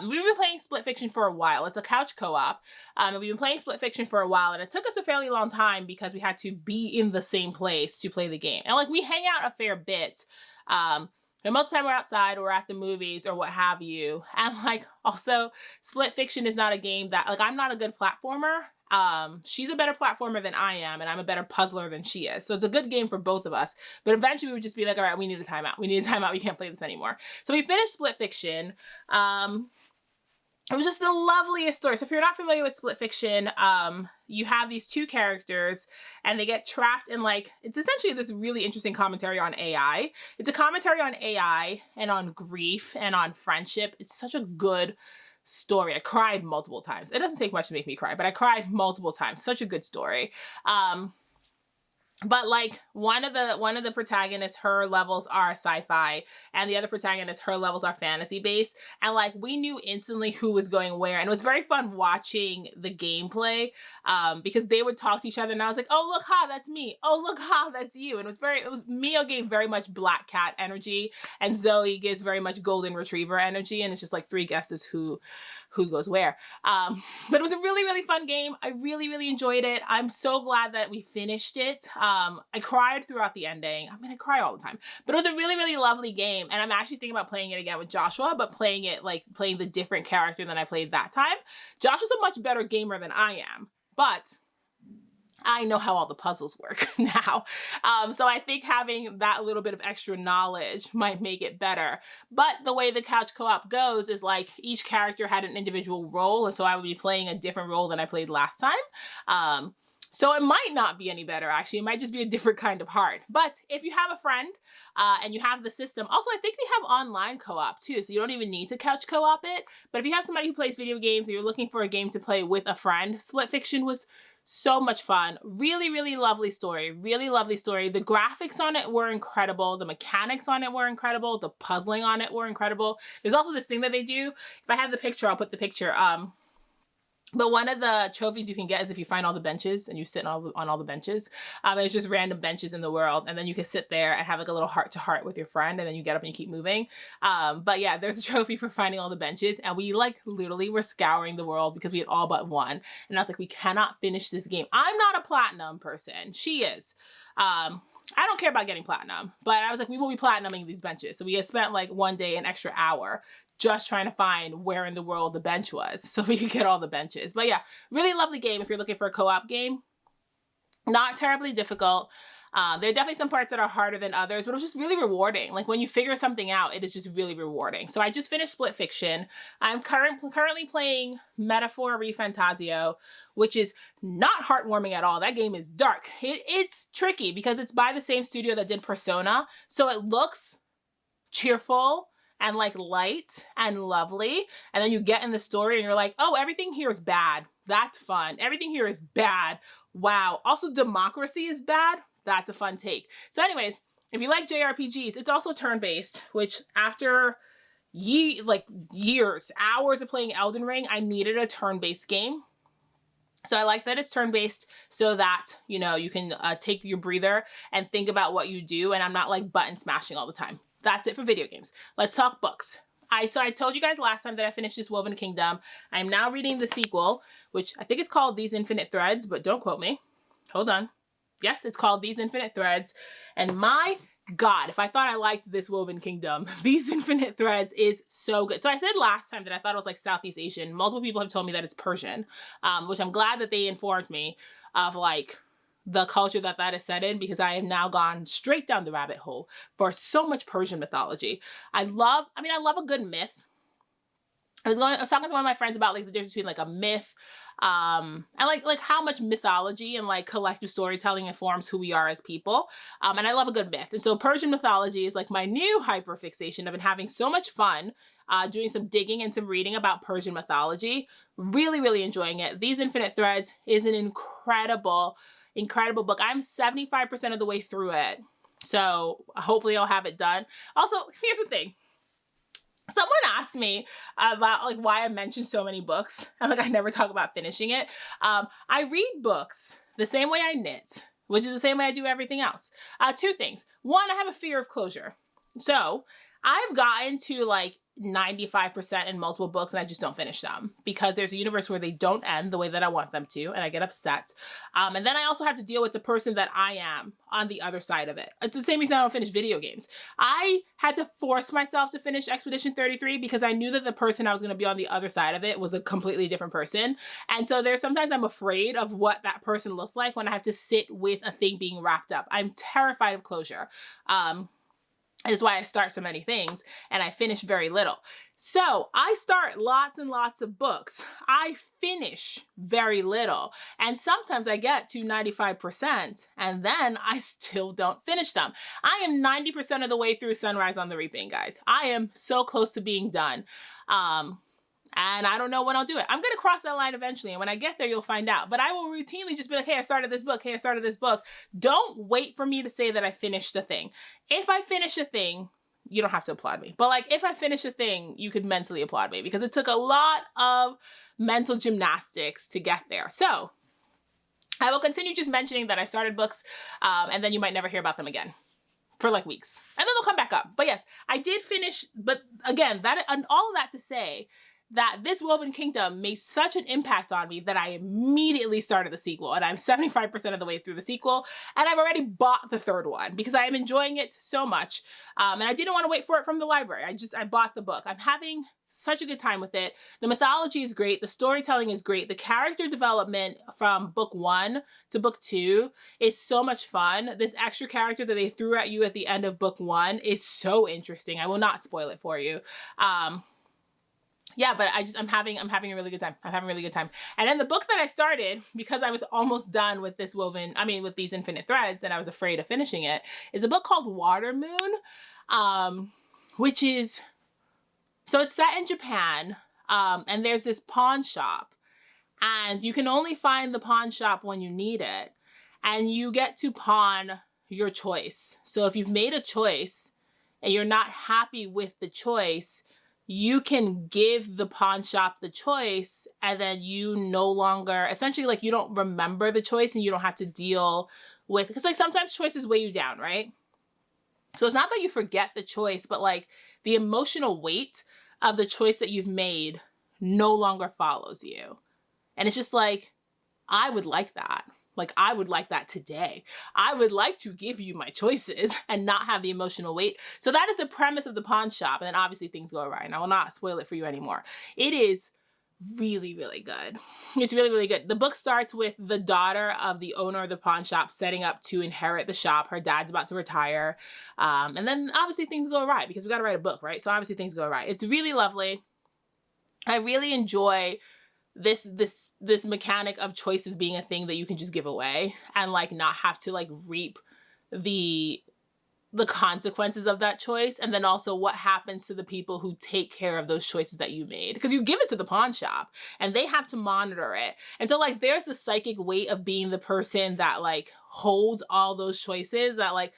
We've been playing Split Fiction for a while. It's a couch co-op. And we've been playing Split Fiction for a while. And it took us a fairly long time because we had to be in the same place to play the game. And like we hang out a fair bit. And most of the time we're outside or at the movies or what have you. And like also Split Fiction is not a game that like I'm not a good platformer. She's a better platformer than I am, and I'm a better puzzler than she is. So it's a good game for both of us. But eventually we would just be like, all right, we need a timeout. We need a timeout. We can't play this anymore. So we finished Split Fiction. It was just the loveliest story. So if you're not familiar with Split Fiction, you have these two characters and they get trapped in like, it's essentially this really interesting commentary on AI. It's a commentary on AI and on grief and on friendship. It's such a good story. I cried multiple times. It doesn't take much to make me cry, but I cried multiple times. Such a good story. But like one of the protagonists, her levels are sci-fi, and the other protagonist, her levels are fantasy based. And like we knew instantly who was going where, and it was very fun watching the gameplay because they would talk to each other, and I was like, oh look, ha, that's me. Oh look, ha, that's you. And it was Mio gave very much black cat energy, and Zoe gives very much golden retriever energy, and it's just like three guesses who goes where. But it was a really, really fun game. I really, really enjoyed it. I'm so glad that we finished it. I cried throughout the ending. I mean, I cry all the time, but it was a really, really lovely game. And I'm actually thinking about playing it again with Joshua, but playing the different character than I played that time. Joshua's a much better gamer than I am, but I know how all the puzzles work now. So I think having that little bit of extra knowledge might make it better. But the way the couch co-op goes is like each character had an individual role. And so I would be playing a different role than I played last time. So it might not be any better, actually. It might just be a different kind of hard. But if you have a friend and you have the system, also I think they have online co-op too, so you don't even need to couch co-op it. But if you have somebody who plays video games and you're looking for a game to play with a friend, Split Fiction was so much fun. Really, really lovely story. Really lovely story. The graphics on it were incredible. The mechanics on it were incredible. The puzzling on it were incredible. There's also this thing that they do. If I have the picture, I'll put the picture. But one of the trophies you can get is if you find all the benches and you sit on all the benches. There's just random benches in the world, and then you can sit there and have like a little heart-to-heart with your friend, and then you get up and you keep moving. But yeah, there's a trophy for finding all the benches, and we like literally were scouring the world because we had all but one. And I was like, we cannot finish this game. I'm not a platinum person. She is. I don't care about getting platinum, but I was like, we will be platinuming these benches. So we had spent like one day, an extra hour, just trying to find where in the world the bench was so we could get all the benches. But yeah, really lovely game if you're looking for a co-op game. Not terribly difficult. There are definitely some parts that are harder than others, but it was just really rewarding. Like when you figure something out, it is just really rewarding. So I just finished Split Fiction. I'm currently playing Metaphor Refantasio, which is not heartwarming at all. That game is dark. It's tricky because it's by the same studio that did Persona. So it looks cheerful and like light and lovely. And then you get in the story and you're like, oh, everything here is bad. That's fun. Everything here is bad. Wow. Also, democracy is bad. That's a fun take. So anyways, if you like JRPGs, it's also turn-based, which after years, hours of playing Elden Ring, I needed a turn-based game. So I like that it's turn-based so that, you know, you can take your breather and think about what you do, and I'm not like button smashing all the time. That's it for video games. Let's talk books. So I told you guys last time that I finished this Woven Kingdom. I'm now reading the sequel, which I think it's called These Infinite Threads, but don't quote me. Hold on. Yes, it's called These Infinite Threads. And my God, if I thought I liked this Woven Kingdom, These Infinite Threads is so good. So I said last time that I thought it was like Southeast Asian. Multiple people have told me that it's Persian, which I'm glad that they informed me of like the culture that is set in, because I have now gone straight down the rabbit hole for so much Persian mythology. I love a good myth. I was talking to one of my friends about like the difference between like a myth, and like how much mythology and like collective storytelling informs who we are as people. And I love a good myth. And so Persian mythology is like my new hyperfixation. I've been having so much fun doing some digging and some reading about Persian mythology. Really, really enjoying it. These Infinite Threads is an incredible book. I'm 75% of the way through it. So hopefully I'll have it done. Also, here's the thing. Someone asked me about like why I mentioned so many books. And like I never talk about finishing it. I read books the same way I knit, which is the same way I do everything else. Two things. One, I have a fear of closure. So I've gotten to like 95% in multiple books and I just don't finish them because there's a universe where they don't end the way that I want them to, and I get upset. And then I also have to deal with the person that I am on the other side of it. It's the same reason I don't finish video games. I had to force myself to finish Expedition 33 because I knew that the person I was going to be on the other side of it was a completely different person. And so there's sometimes I'm afraid of what that person looks like when I have to sit with a thing being wrapped up. I'm terrified of closure. Is why I start so many things and I finish very little. So I start lots and lots of books. I finish very little. And sometimes I get to 95% and then I still don't finish them. I am 90% of the way through Sunrise on the Reaping, guys. I am so close to being done. And I don't know when I'll do it. I'm going to cross that line eventually. And when I get there, you'll find out. But I will routinely just be like, hey, I started this book. Hey, I started this book. Don't wait for me to say that I finished a thing. If I finish a thing, you don't have to applaud me. But like, if I finish a thing, you could mentally applaud me because it took a lot of mental gymnastics to get there. So I will continue just mentioning that I started books and then you might never hear about them again for like weeks. And then they'll come back up. But yes, I did finish. But again, that and all of that to say that this Woven Kingdom made such an impact on me that I immediately started the sequel, and I'm 75% of the way through the sequel, and I've already bought the third one because I am enjoying it so much, and I didn't want to wait for it from the library. I bought the book. I'm having such a good time with it. The mythology is great. The storytelling is great. The character development from book 1 to book 2 is so much fun. This extra character that they threw at you at the end of book 1 is so interesting. I will not spoil it for you. Yeah, but I'm having a really good time. I'm having a really good time. And then the book that I started, because I was almost done with this with these Infinite Threads, and I was afraid of finishing it, is a book called Water Moon, which is, so it's set in Japan, and there's this pawn shop, and you can only find the pawn shop when you need it, and you get to pawn your choice. So if you've made a choice and you're not happy with the choice, you can give the pawn shop the choice, and then you no longer, essentially, like, you don't remember the choice and you don't have to deal with, because like sometimes choices weigh you down, right? So it's not that you forget the choice, but like the emotional weight of the choice that you've made no longer follows you. And it's just like, I would like that. Like, I would like that today. I would like to give you my choices and not have the emotional weight. So that is the premise of the pawn shop. And then obviously things go awry. And I will not spoil it for you anymore. It is really, really good. It's really, really good. The book starts with the daughter of the owner of the pawn shop setting up to inherit the shop. Her dad's about to retire. And then obviously things go awry because we got to write a book, right? So obviously things go awry. It's really lovely. I really enjoy this mechanic of choices being a thing that you can just give away and like not have to like reap the consequences of that choice, and then also what happens to the people who take care of those choices that you made, because you give it to the pawn shop and they have to monitor it. And so like there's the psychic weight of being the person that like holds all those choices, that like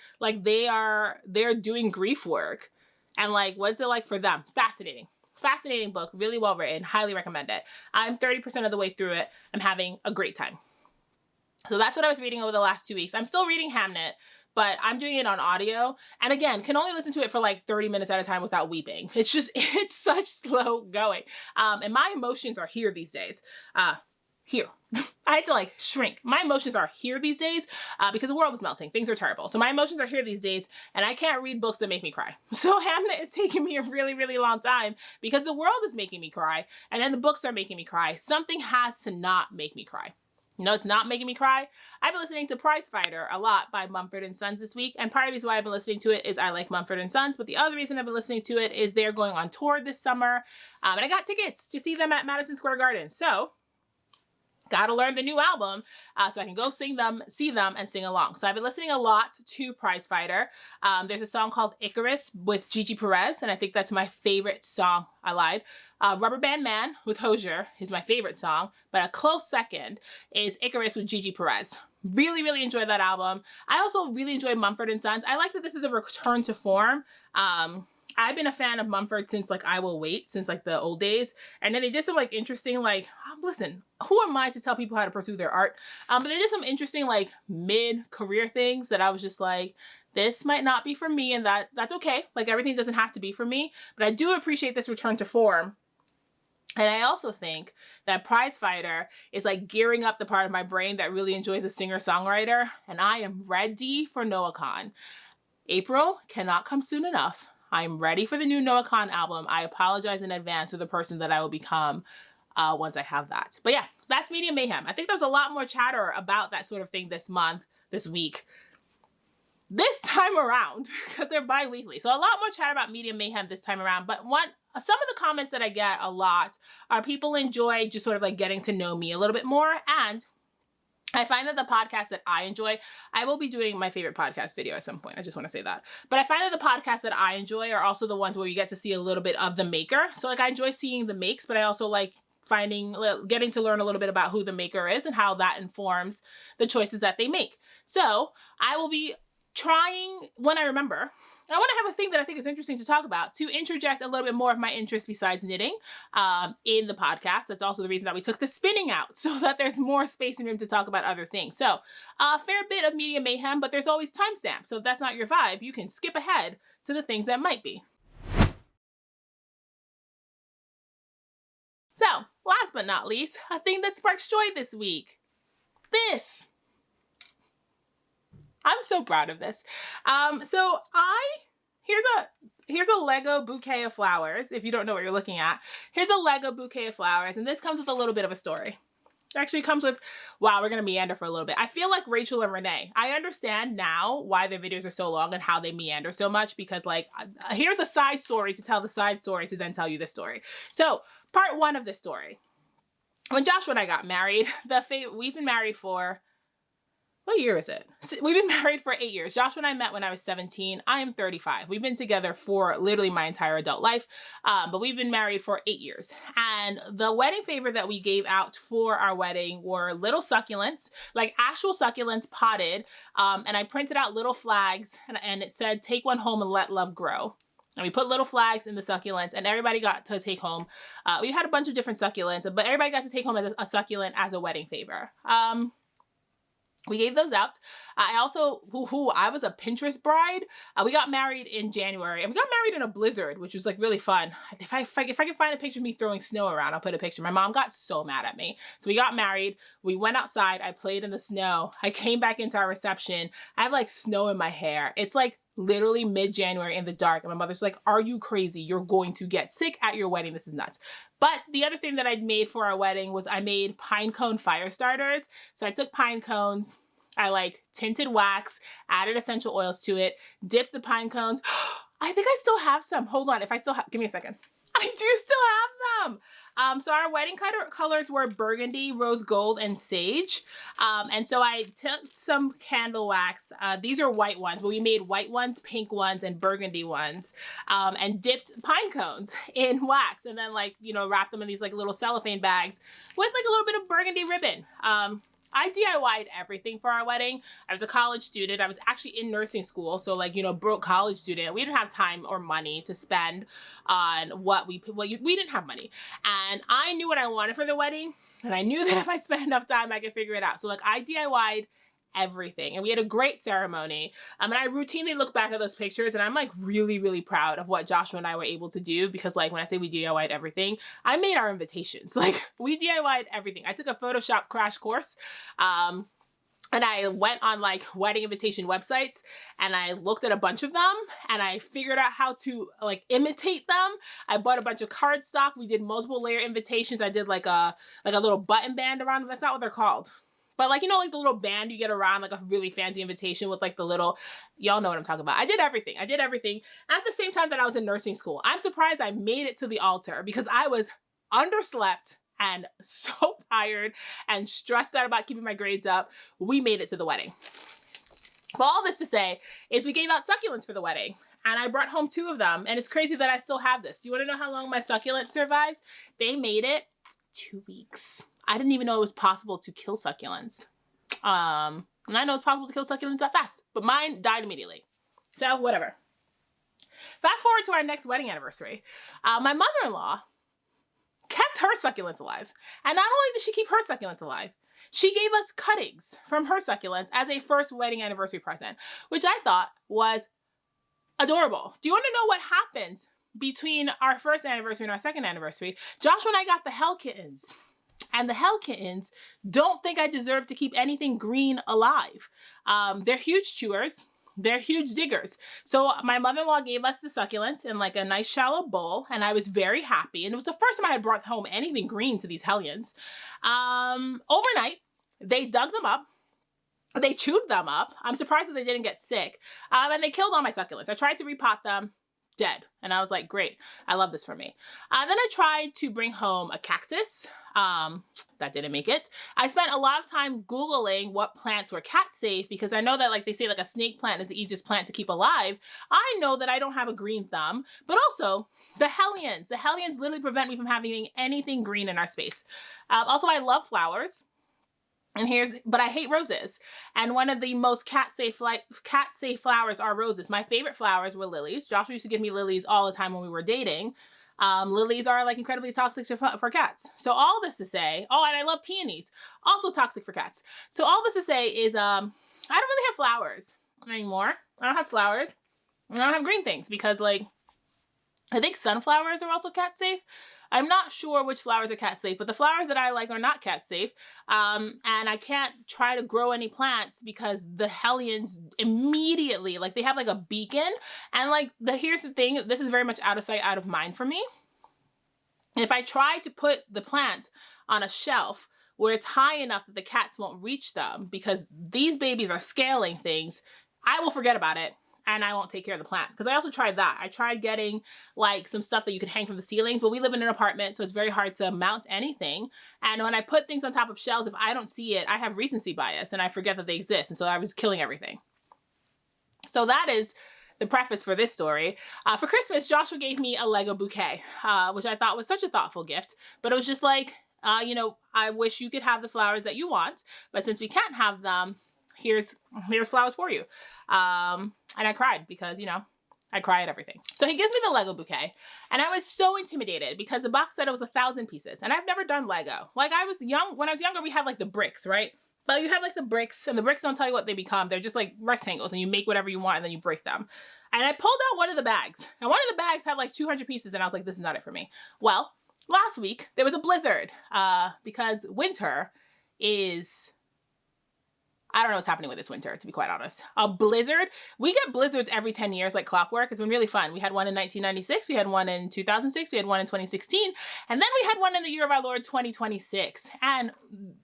they're doing grief work, and like what's it like for them? Fascinating book, really well written, highly recommend it. I'm 30% of the way through it. I'm having a great time. So that's what I was reading over the last 2 weeks. I'm still reading Hamnet, but I'm doing it on audio. And again, can only listen to it for like 30 minutes at a time without weeping. It's such slow going. And my emotions are here these days. Here. I had to like shrink. My emotions are here these days because the world is melting. Things are terrible. So my emotions are here these days, and I can't read books that make me cry. So Hamnet is taking me a really, really long time because the world is making me cry, and then the books are making me cry. Something has to not make me cry. You know, it's not making me cry. I've been listening to Prize Fighter a lot by Mumford & Sons this week, and part of the reason why I've been listening to it is I like Mumford & Sons, but the other reason I've been listening to it is they're going on tour this summer, and I got tickets to see them at Madison Square Garden. So gotta learn the new album so I can go see them and sing along. So I've been listening a lot to Prize Fighter. There's a song called Icarus with Gigi Perez, and I think that's my favorite song. I lied. Rubber Band Man with Hozier is my favorite song, but a close second is Icarus with Gigi Perez. Really, really enjoy that album. I also really enjoy Mumford & Sons. I like that this is a return to form. I've been a fan of Mumford since like I Will Wait, since like the old days. And then they did some like interesting, like, listen, who am I to tell people how to pursue their art? But they did some interesting like mid-career things that I was just like, this might not be for me, and that's okay. Like, everything doesn't have to be for me, but I do appreciate this return to form. And I also think that Prize Fighter is like gearing up the part of my brain that really enjoys a singer-songwriter, and I am ready for NoahCon. April cannot come soon enough. I'm ready for the new NoahCon album. I apologize in advance for the person that I will become once I have that. But yeah, that's Media Mayhem. I think there's a lot more chatter about that sort of thing this month, this week, this time around, because they're bi-weekly. So a lot more chatter about Media Mayhem this time around. But some of the comments that I get a lot are people enjoy just sort of like getting to know me a little bit more. And I find that the podcasts that I enjoy, I will be doing my favorite podcast video at some point. I just want to say that. But I find that the podcasts that I enjoy are also the ones where you get to see a little bit of the maker. So like, I enjoy seeing the makes, but I also like getting to learn a little bit about who the maker is and how that informs the choices that they make. So I will be trying, when I remember, I want to have a thing that I think is interesting to talk about, to interject a little bit more of my interest besides knitting in the podcast. That's also the reason that we took the spinning out, so that there's more space and room to talk about other things. So a fair bit of Media Mayhem, but there's always timestamps. So if that's not your vibe, you can skip ahead to the things that might be. So last but not least, a thing that sparks joy this week. This. I'm so proud of this. Here's a Lego bouquet of flowers. If you don't know what you're looking at, here's a Lego bouquet of flowers, and this comes with a little bit of a story. It actually comes with, wow, we're gonna meander for a little bit. I feel like Rachel and Renee. I understand now why their videos are so long and how they meander so much, because like, here's a side story to tell the side story to then tell you this story. So part one of this story. When Joshua and I got married, we've been married for, what year is it? We've been married for 8 years. Joshua and I met when I was 17. I am 35. We've been together for literally my entire adult life, but we've been married for 8 years. And the wedding favor that we gave out for our wedding were little succulents, like actual succulents potted. And I printed out little flags, and it said, "Take one home and let love grow." And we put little flags in the succulents, and everybody got to take home. We had a bunch of different succulents, but everybody got to take home a succulent as a wedding favor. We gave those out. I also, I was a Pinterest bride. We got married in January, and we got married in a blizzard, which was like really fun. If I can find a picture of me throwing snow around, I'll put a picture. My mom got so mad at me. So we got married. We went outside. I played in the snow. I came back into our reception. I have like snow in my hair. It's like literally mid-January in the dark. And my mother's like, "Are you crazy? You're going to get sick at your wedding. This is nuts." But the other thing that I made for our wedding was I made pine cone fire starters. So I took pine cones, I like tinted wax, added essential oils to it, dipped the pine cones. I think I still have some. Hold on. If I still have, give me a second. I do still have them. So our wedding colors were burgundy, rose gold, and sage. And so I took some candle wax. These are white ones, but we made white ones, pink ones, and burgundy ones, and dipped pine cones in wax, and then like, you know, wrapped them in these like little cellophane bags with like a little bit of burgundy ribbon. I DIY'd everything for our wedding. I was a college student. I was actually in nursing school. So like, you know, broke college student. We didn't have time or money to spend on we didn't have money. And I knew what I wanted for the wedding. And I knew that if I spent enough time, I could figure it out. So like, I DIY'd everything, and we had a great ceremony. And I routinely look back at those pictures, and I'm like really, really proud of what Joshua and I were able to do, because like when I say we DIY'd everything, I made our invitations. Like we DIY'd everything. I took a Photoshop crash course, and I went on like wedding invitation websites, and I looked at a bunch of them, and I figured out how to like imitate them. I bought a bunch of cardstock. We did multiple layer invitations. I did like a little button band around them. That's not what they're called. But like, you know, like the little band you get around like a really fancy invitation with like the little, y'all know what I'm talking about. I did everything. At the same time that I was in nursing school. I'm surprised I made it to the altar, because I was underslept and so tired and stressed out about keeping my grades up. We made it to the wedding. But all this to say is we gave out succulents for the wedding, and I brought home 2 of them. And it's crazy that I still have this. Do you want to know how long my succulents survived? They made it 2 weeks. I didn't even know it was possible to kill succulents. And I know it's possible to kill succulents that fast, but mine died immediately. So whatever. Fast forward to our next wedding anniversary. My mother-in-law kept her succulents alive. And not only did she keep her succulents alive, she gave us cuttings from her succulents as a first wedding anniversary present, which I thought was adorable. Do you want to know what happened between our first anniversary and our second anniversary? Joshua and I got the hell kittens. And the hell kittens don't think I deserve to keep anything green alive. They're huge chewers. They're huge diggers. So my mother-in-law gave us the succulents in like a nice shallow bowl, and I was very happy. And it was the first time I had brought home anything green to these hellions. Overnight, they dug them up. They chewed them up. I'm surprised that they didn't get sick. And they killed all my succulents. I tried to repot them, dead. And I was like, great, I love this for me. Then I tried to bring home a cactus. That didn't make it. I spent a lot of time Googling what plants were cat safe, because I know that, like they say, like a snake plant is the easiest plant to keep alive. I know that I don't have a green thumb, but also the hellions. The hellions literally prevent me from having anything green in our space. Also, I love flowers. But I hate roses. And one of the most cat safe flowers are roses. My favorite flowers were lilies. Joshua used to give me lilies all the time when we were dating. Lilies are like incredibly toxic for cats. So all this to say, oh, and I love peonies, also toxic for cats. So all this to say is, I don't really have flowers anymore. I don't have flowers. I don't have green things because, like, I think sunflowers are also cat safe. I'm not sure which flowers are cat safe, but the flowers that I like are not cat safe. And I can't try to grow any plants because the hellions immediately, like, they have like a beacon. And like, here's the thing, this is very much out of sight, out of mind for me. If I try to put the plant on a shelf where it's high enough that the cats won't reach them, because these babies are scaling things, I will forget about it. And I won't take care of the plant. Because I also tried that. I tried getting like some stuff that you could hang from the ceilings, but we live in an apartment, so it's very hard to mount anything. And when I put things on top of shelves, if I don't see it, I have recency bias and I forget that they exist. And so I was killing everything. So that is the preface for this story. For Christmas, Joshua gave me a Lego bouquet, which I thought was such a thoughtful gift. But it was just like, you know, I wish you could have the flowers that you want, but since we can't have them, here's flowers for you. And I cried because, you know, I cry at everything. So he gives me the Lego bouquet, and I was so intimidated because the box said it was 1,000 pieces, and I've never done Lego. Like, when I was younger, we had like the bricks, right? But you have like the bricks, and the bricks don't tell you what they become. They're just like rectangles, and you make whatever you want, and then you break them. And I pulled out one of the bags, and one of the bags had like 200 pieces, and I was like, this is not it for me. Well, last week, there was a blizzard, because winter is... I don't know what's happening with this winter, to be quite honest. A blizzard? We get blizzards every 10 years like clockwork. It's been really fun. We had one in 1996. We had one in 2006. We had one in 2016. And then we had one in the year of our Lord 2026. And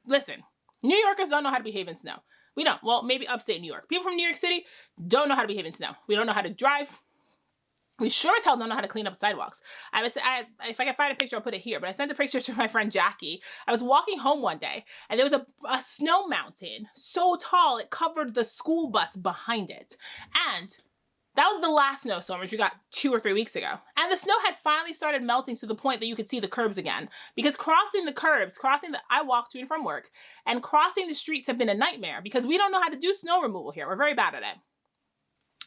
listen, New Yorkers don't know how to behave in snow. We don't. Well, maybe upstate New York. People from New York City don't know how to behave in snow. We don't know how to drive. We sure as hell don't know how to clean up sidewalks. If I can find a picture, I'll put it here. But I sent a picture to my friend Jackie. I was walking home one day, and there was a snow mountain so tall it covered the school bus behind it. And that was the last snowstorm, which we got 2 or 3 weeks ago. And the snow had finally started melting to the point that you could see the curbs again. Because crossing the curbs, I walk to and from work, and crossing the streets have been a nightmare because we don't know how to do snow removal here. We're very bad at it.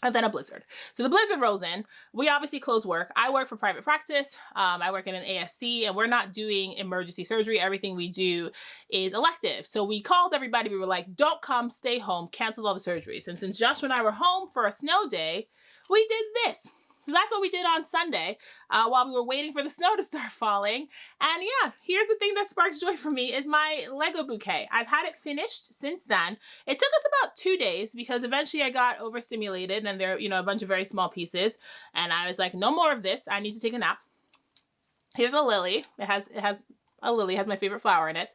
And then a blizzard. So the blizzard rolls in. We obviously close work. I work for private practice. I work in an ASC, and we're not doing emergency surgery. Everything we do is elective. So we called everybody. We were like, don't come, stay home, cancel all the surgeries. And since Joshua and I were home for a snow day, we did this. So that's what we did on Sunday while we were waiting for the snow to start falling. And yeah, here's the thing that sparks joy for me is my Lego bouquet. I've had it finished since then. It took us about 2 days because eventually I got overstimulated and there, you know, a bunch of very small pieces. And I was like, no more of this. I need to take a nap. Here's a lily. It has a lily, has my favorite flower in it.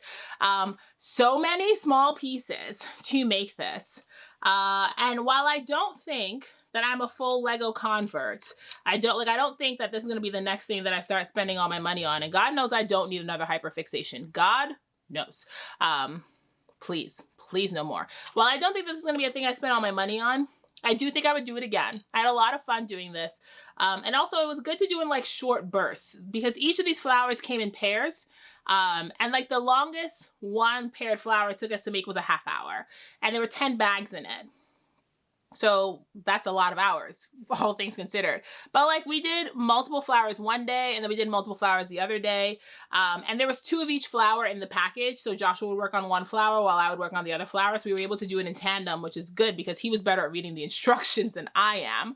So many small pieces to make this. And while I don't think that I'm a full Lego convert, I don't think that this is going to be the next thing that I start spending all my money on. And God knows I don't need another hyperfixation. God knows. Please no more. While I don't think this is going to be a thing I spend all my money on, I do think I would do it again. I had a lot of fun doing this. And also it was good to do in like short bursts because each of these flowers came in pairs. And like the longest one paired flower it took us to make was a half hour. And there were 10 bags in it. So that's a lot of hours, all things considered. But like we did multiple flowers one day and then we did multiple flowers the other day. And there was 2 of each flower in the package. So Joshua would work on one flower while I would work on the other flower. So we were able to do it in tandem, which is good because he was better at reading the instructions than I am.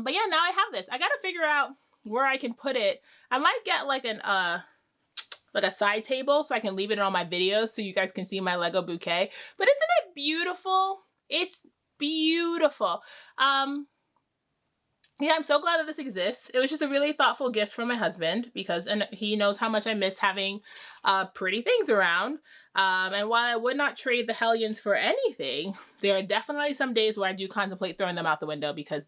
But yeah, now I have this. I got to figure out where I can put it. I might get like a side table so I can leave it in all my videos so you guys can see my Lego bouquet. But isn't it beautiful? It's beautiful. Yeah, I'm so glad that this exists. It was just a really thoughtful gift from my husband because he knows how much I miss having pretty things around. And while I would not trade the Hellions for anything, there are definitely some days where I do contemplate throwing them out the window because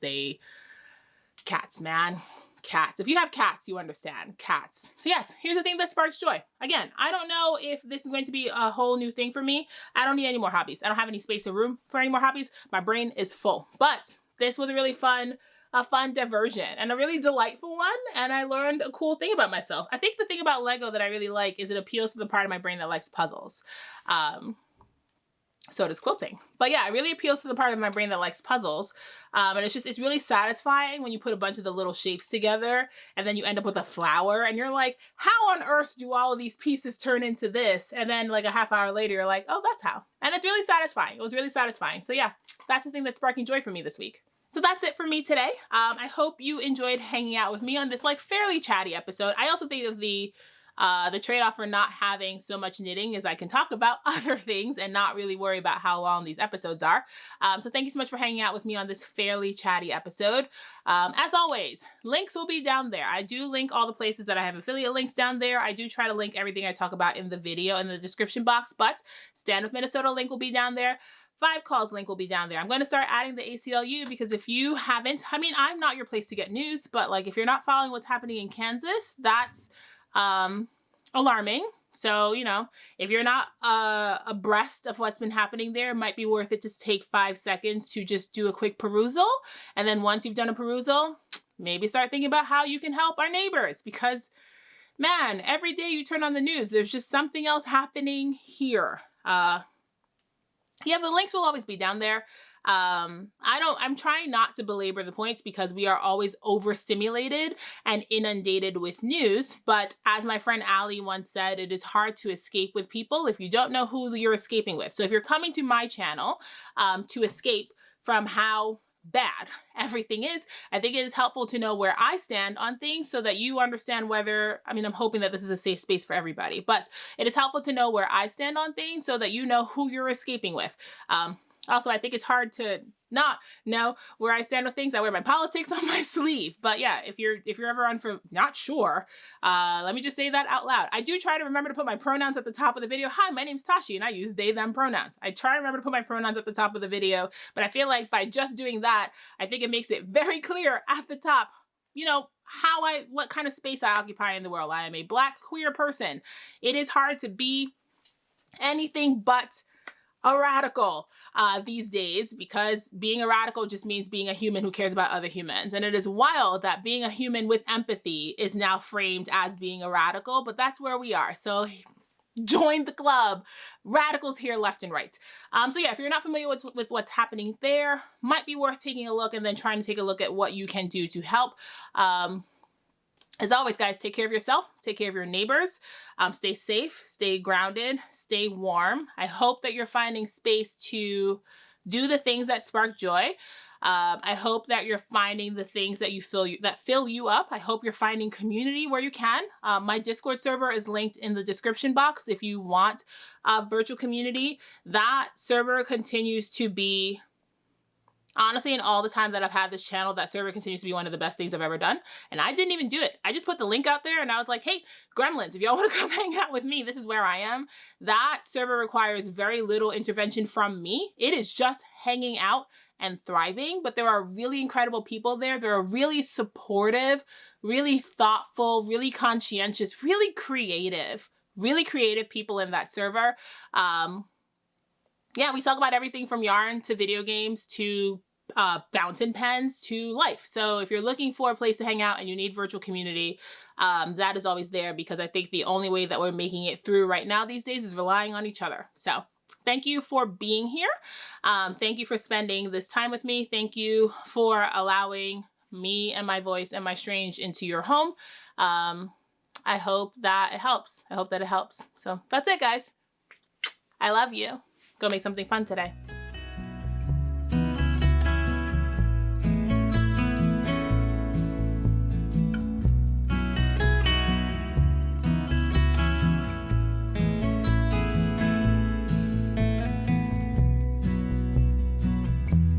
cats, man. Cats. If you have cats, you understand. Cats. So yes, here's the thing that sparks joy. Again, I don't know if this is going to be a whole new thing for me. I don't need any more hobbies. I don't have any space or room for any more hobbies. My brain is full. But this was a really fun diversion and a really delightful one. And I learned a cool thing about myself. I think the thing about Lego that I really like is it appeals to the part of my brain that likes puzzles. So does quilting. But yeah, it really appeals to the part of my brain that likes puzzles. And it's really satisfying when you put a bunch of the little shapes together and then you end up with a flower and you're like, how on earth do all of these pieces turn into this? And then like a half hour later, you're like, oh, that's how. And it's really satisfying. It was really satisfying. So yeah, that's the thing that's sparking joy for me this week. So that's it for me today. I hope you enjoyed hanging out with me on this like fairly chatty episode. I also think of the trade-off for not having so much knitting is I can talk about other things and not really worry about how long these episodes are. So thank you so much for hanging out with me on this fairly chatty episode. As always, links will be down there. I do link all the places that I have affiliate links down there. I do try to link everything I talk about in the video in the description box, but Stand With Minnesota link will be down there. 5 Calls link will be down there. I'm going to start adding the ACLU because if you haven't, I mean, I'm not your place to get news, but like if you're not following what's happening in Kansas, that's alarming. So, you know, if you're not abreast of what's been happening there, it might be worth it to take 5 seconds to just do a quick perusal. And then once you've done a perusal, maybe start thinking about how you can help our neighbors because, man, every day you turn on the news, there's just something else happening here. Yeah, the links will always be down there. I'm trying not to belabor the points because we are always overstimulated and inundated with news. But as my friend Allie once said, it is hard to escape with people if you don't know who you're escaping with. So if you're coming to my channel to escape from how bad everything is, I think it is helpful to know where I stand on things so that you understand whether, I mean, I'm hoping that this is a safe space for everybody, but it is helpful to know where I stand on things so that you know who you're escaping with. Also, I think it's hard to not know where I stand with things. I wear my politics on my sleeve. But yeah, if you're ever not sure, let me just say that out loud. I do try to remember to put my pronouns at the top of the video. Hi, my name's Tashi and I use they, them pronouns. I try to remember to put my pronouns at the top of the video, but I feel like by just doing that, I think it makes it very clear at the top, you know, what kind of space I occupy in the world. I am a Black queer person. It is hard to be anything but a radical these days because being a radical just means being a human who cares about other humans. And it is wild that being a human with empathy is now framed as being a radical, but that's where we are. So join the club. Radicals here left and right. So yeah, if you're not familiar with what's happening there, might be worth taking a look and then trying to take a look at what you can do to help. As always, guys, take care of yourself, take care of your neighbors, stay safe, stay grounded, stay warm. I hope that you're finding space to do the things that spark joy. I hope that you're finding the things that that fill you up. I hope you're finding community where you can. My Discord server is linked in the description box if you want a virtual community. That server continues to be, honestly, in all the time that I've had this channel, that server continues to be one of the best things I've ever done. And I didn't even do it. I just put the link out there and I was like, hey, gremlins, if y'all want to come hang out with me, this is where I am. That server requires very little intervention from me. It is just hanging out and thriving. But there are really incredible people there. There are really supportive, really thoughtful, really conscientious, really creative people in that server. Yeah, we talk about everything from yarn to video games to fountain pens to life. So if you're looking for a place to hang out and you need virtual community, that is always there because I think the only way that we're making it through right now these days is relying on each other. So thank you for being here. Thank you for spending this time with me. Thank you for allowing me and my voice and my strange into your home. I hope that it helps. I hope that it helps. So that's it, guys. I love you. Go make something fun today.